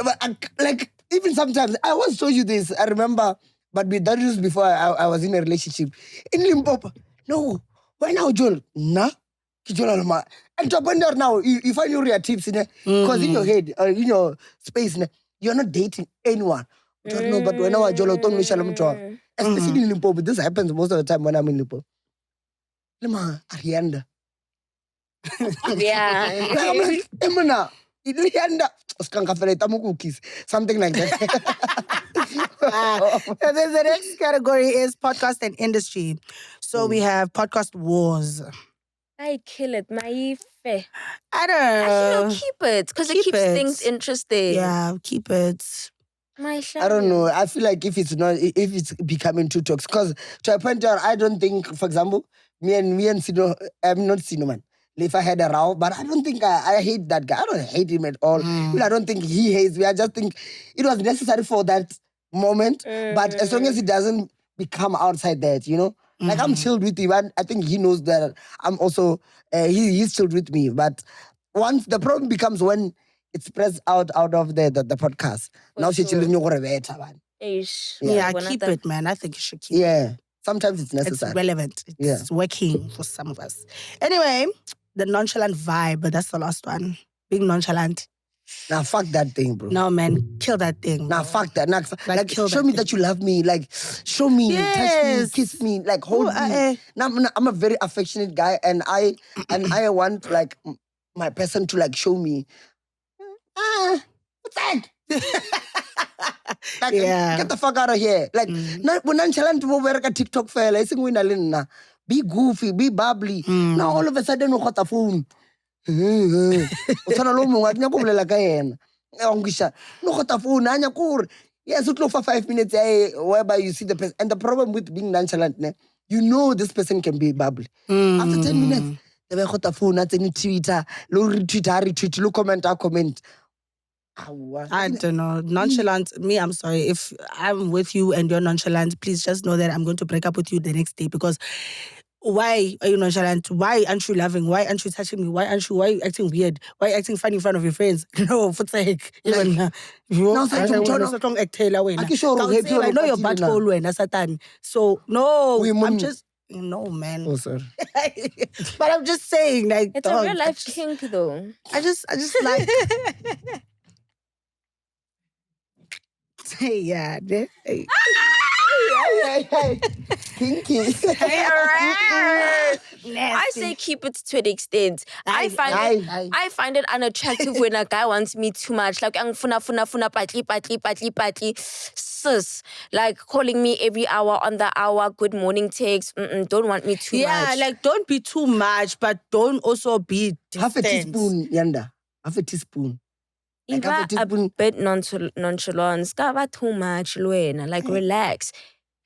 But like even sometimes I once told you this. I remember, but that was before I was in a relationship in Limpopo. No, why now, Joel? Nah, Joel Alma. And to point out now, you find your real tips in there because in your head, in your space, you're not dating anyone. I don't know, but when I was Joel, don't know Shalom to especially in Limpopo. This happens most of the time when I'm in Limpopo. Lema, Yanda. Yeah. Emana, Yanda. Something like that. And then the next category is podcast and industry. So we have podcast wars. I kill it, naive. I Actually, don't no, keep it because it keep keeps it. things interesting. Yeah, keep it. My I don't know. I feel like if it's becoming too toxic, because to a point where I don't think, for example, me and Sino, I'm not Sino man. If I had a row, but I don't think I hate that guy. I don't hate him at all. I don't think he hates me. I just think it was necessary for that moment. But as long as it doesn't become outside that, like I'm chilled with him. And I think he knows that I'm also, he's chilled with me. But once the problem becomes when it spreads out of the podcast. Now she's chilling you better, man. Yeah, keep it, man. I think you should keep it. Yeah. Sometimes it's necessary. It's relevant. It's working for some of us. Anyway, the nonchalant vibe, that's the last one. Being nonchalant. Now fuck that thing, bro. No, man, kill that thing. Now fuck that. Now, like kill show that me thing. that you love me. Like show me, touch me, Yes. kiss me, like hold me. Now I'm a very affectionate guy, and I want like my person to like show me. What's that? Like, get the fuck out of here. Like, when nonchalant to work at TikTok fella, be goofy, be bubbly. Now all of a sudden, you got a phone. Yes, it look for 5 minutes whereby you see the person. And the problem with being nonchalant, you know this person can be bubbly. After 10 minutes, they will got a phone, at any Twitter, retweet, look comment. I don't know. Nonchalant, me, I'm sorry. If I'm with you and you're nonchalant, please just know that I'm going to break up with you the next day because why are you nonchalant? Why aren't you loving? Why aren't you touching me? Why are you acting weird? Why are you acting funny in front of your friends? No, for sake. I know your butthole when Satan. So no, I'm just no, man. Oh, sorry. But I'm just saying, like, it's a real life kink, though. I just like. Hey, yeah. Hey. Kinky. I say keep it to an extent. I find it unattractive when a guy wants me too much. Like funa patli. Sis. Like calling me every hour on the hour, good morning texts. Don't want me too much. Yeah, like don't be too much, but don't also be distant. Half a teaspoon, Yanda. Half a teaspoon. Like a bit nonchalant. Skava too much, Luena. Like relax.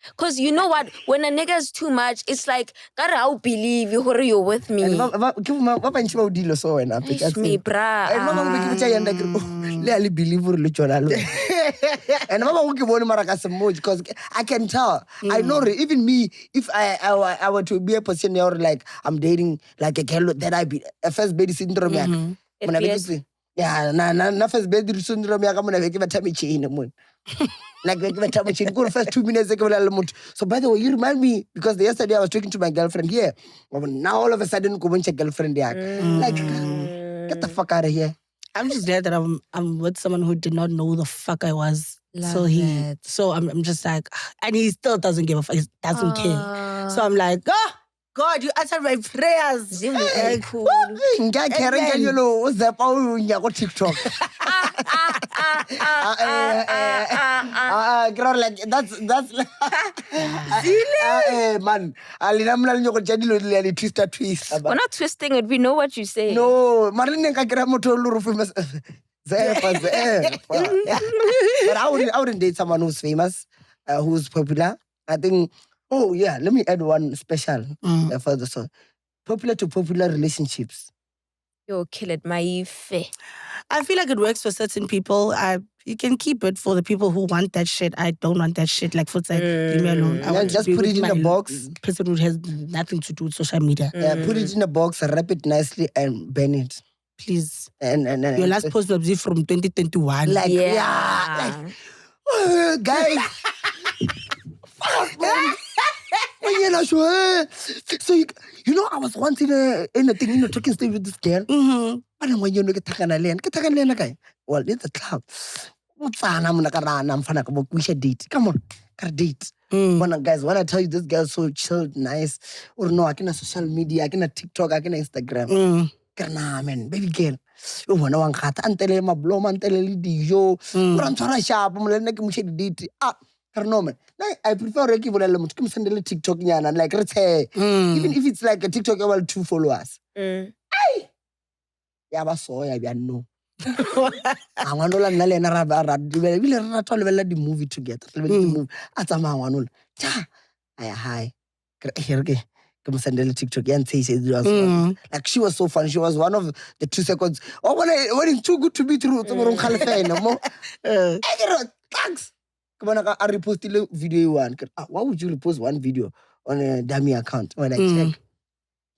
Because you know what? When a nigga is too much, it's like, God, I'll believe you're with me. And it's me, brah. And because I can tell. I know even me, if I were to be a person or like I'm dating like a girl that I be a first baby syndrome. Yeah, na first baby syndrome I'm gonna give a tummy chain. Like go first 2 minutes. So by the way, you remind me because yesterday I was talking to my girlfriend here. Now all of a sudden go and check girlfriend there. Like get the fuck out of here. I'm just glad that I'm with someone who did not know who the fuck I was. So I'm just like, and he still doesn't give a fuck. He doesn't care. So I'm like, God, you answered my prayers. Cool. What's that? Oh, TikTok. like that's man. Twist. We're not twisting it. We know what you say. No, Marlene kakira moto luru famous. But I wouldn't date someone who's famous, who's popular. I think. Oh yeah, let me add one special for the song. Popular to popular relationships. Yo, kill it, my ife. I feel like it works for certain people. You can keep it for the people who want that shit. I don't want that shit. Like, for like, leave me alone. I want just to put it in a box. Person who has nothing to do with social media. Yeah, put it in a box, wrap it nicely, and burn it. Please. And your last post was from 2021. Like, guys. Fuck, man. So I was once in a thing, talking stage with this girl. And when you get well, it's a club. We should date. Come on, date. Guys, when I tell you this girl's so chilled, nice, or no, I can have social media, I can have TikTok, I can have Instagram. Nah, man, baby girl. You want to cut and tell him a blow and tell him yo. I'm trying to shop, I'm like, date. No, man. I prefer Reiki to send a TikTok and like let's say even if it's like a TikTok about 2 followers. Hey, yeah, but so I know. I want to learn the movie together. Hi, come send a TikTok and say like she was so fun. She was one of the 2 seconds. Oh, when it's too good to be true. Thanks. I reposted a video one. Why would you repost one video on a dummy account? When I check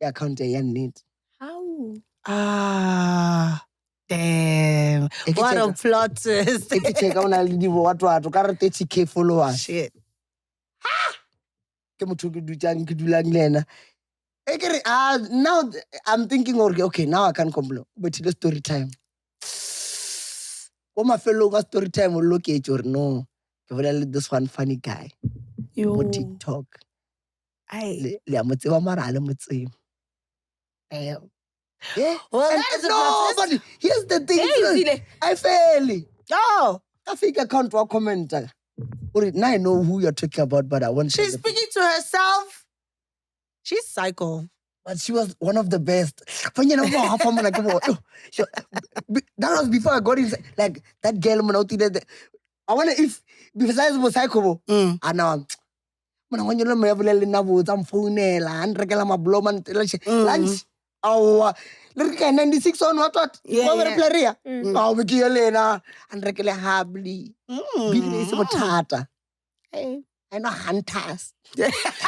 the account, I need. How? Damn. What a plot twist. If you check out what 30K followers. Shit. Now I'm thinking, okay, now I can complain. But it's story time. What my fellow story time will look at or no. This one funny guy on TikTok. Yeah. Well, but here's the thing. I fail. Oh, I think I can't comment. Now I know who you're talking about, but I want. She's speaking to herself. She's psycho. But she was one of the best. That was before I got in. Like that girl, I wonder if besides was psycho, and now when you know I'm phone and regular my blow man lunch. Oh, look at 96 on what? Yeah. Oh, we kill Lena and regular hably. Business of tata. I know hunters.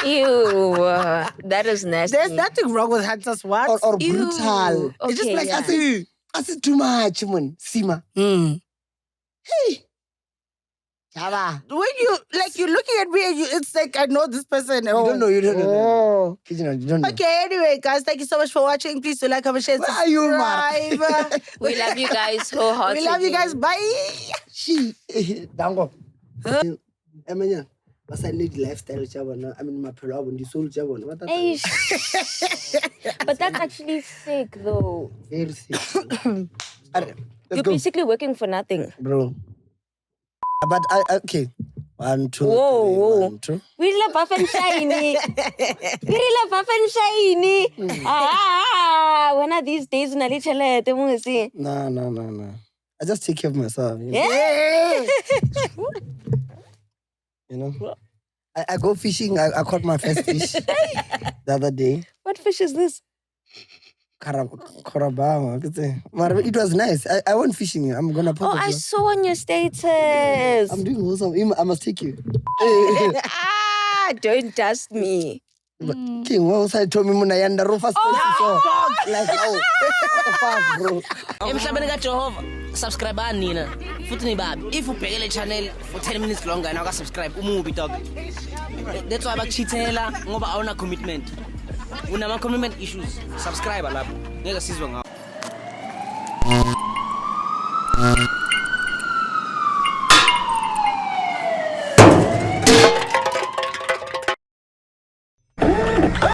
Ew, that is nasty. There's nothing wrong with hunters. What? Or brutal. Okay, It's just like I see too much, man. Seemah. Hey. When you're looking at me and it's like I know this person. You don't know. You don't know. Okay, anyway, guys, thank you so much for watching. Please do like, comment, share, Where are you, subscribe. We love you guys wholeheartedly. We love you guys. Bye. Dango. Emenya. What's I need lifestyle chabona? I mean my problem, the soul chabona. But that's actually sick though. Very sick. You're basically working for nothing. Bro. But okay. 1, 2, Whoa. 1, 2. We love buff and shiny. When are these days when I literally see? No. I just take care of myself. You know? Yeah. You know? I go fishing. I caught my first fish the other day. What fish is this? Korabao. It was nice. I went fishing. I'm gonna put I saw on your status. I'm doing awesome. I must take you. Don't dust me. King, what I told me when Yanda first like, what the fuck, bro? Emhlabeni kaJehova subscribe nina futhi nibabi if ubheke le channel for 10 minutes longer and subscribe umubi dog. That's why bakuchithela ngoba awuna commitment. Unama commitment issues. Subscribe lapho. Ngeke sizwe ngawo.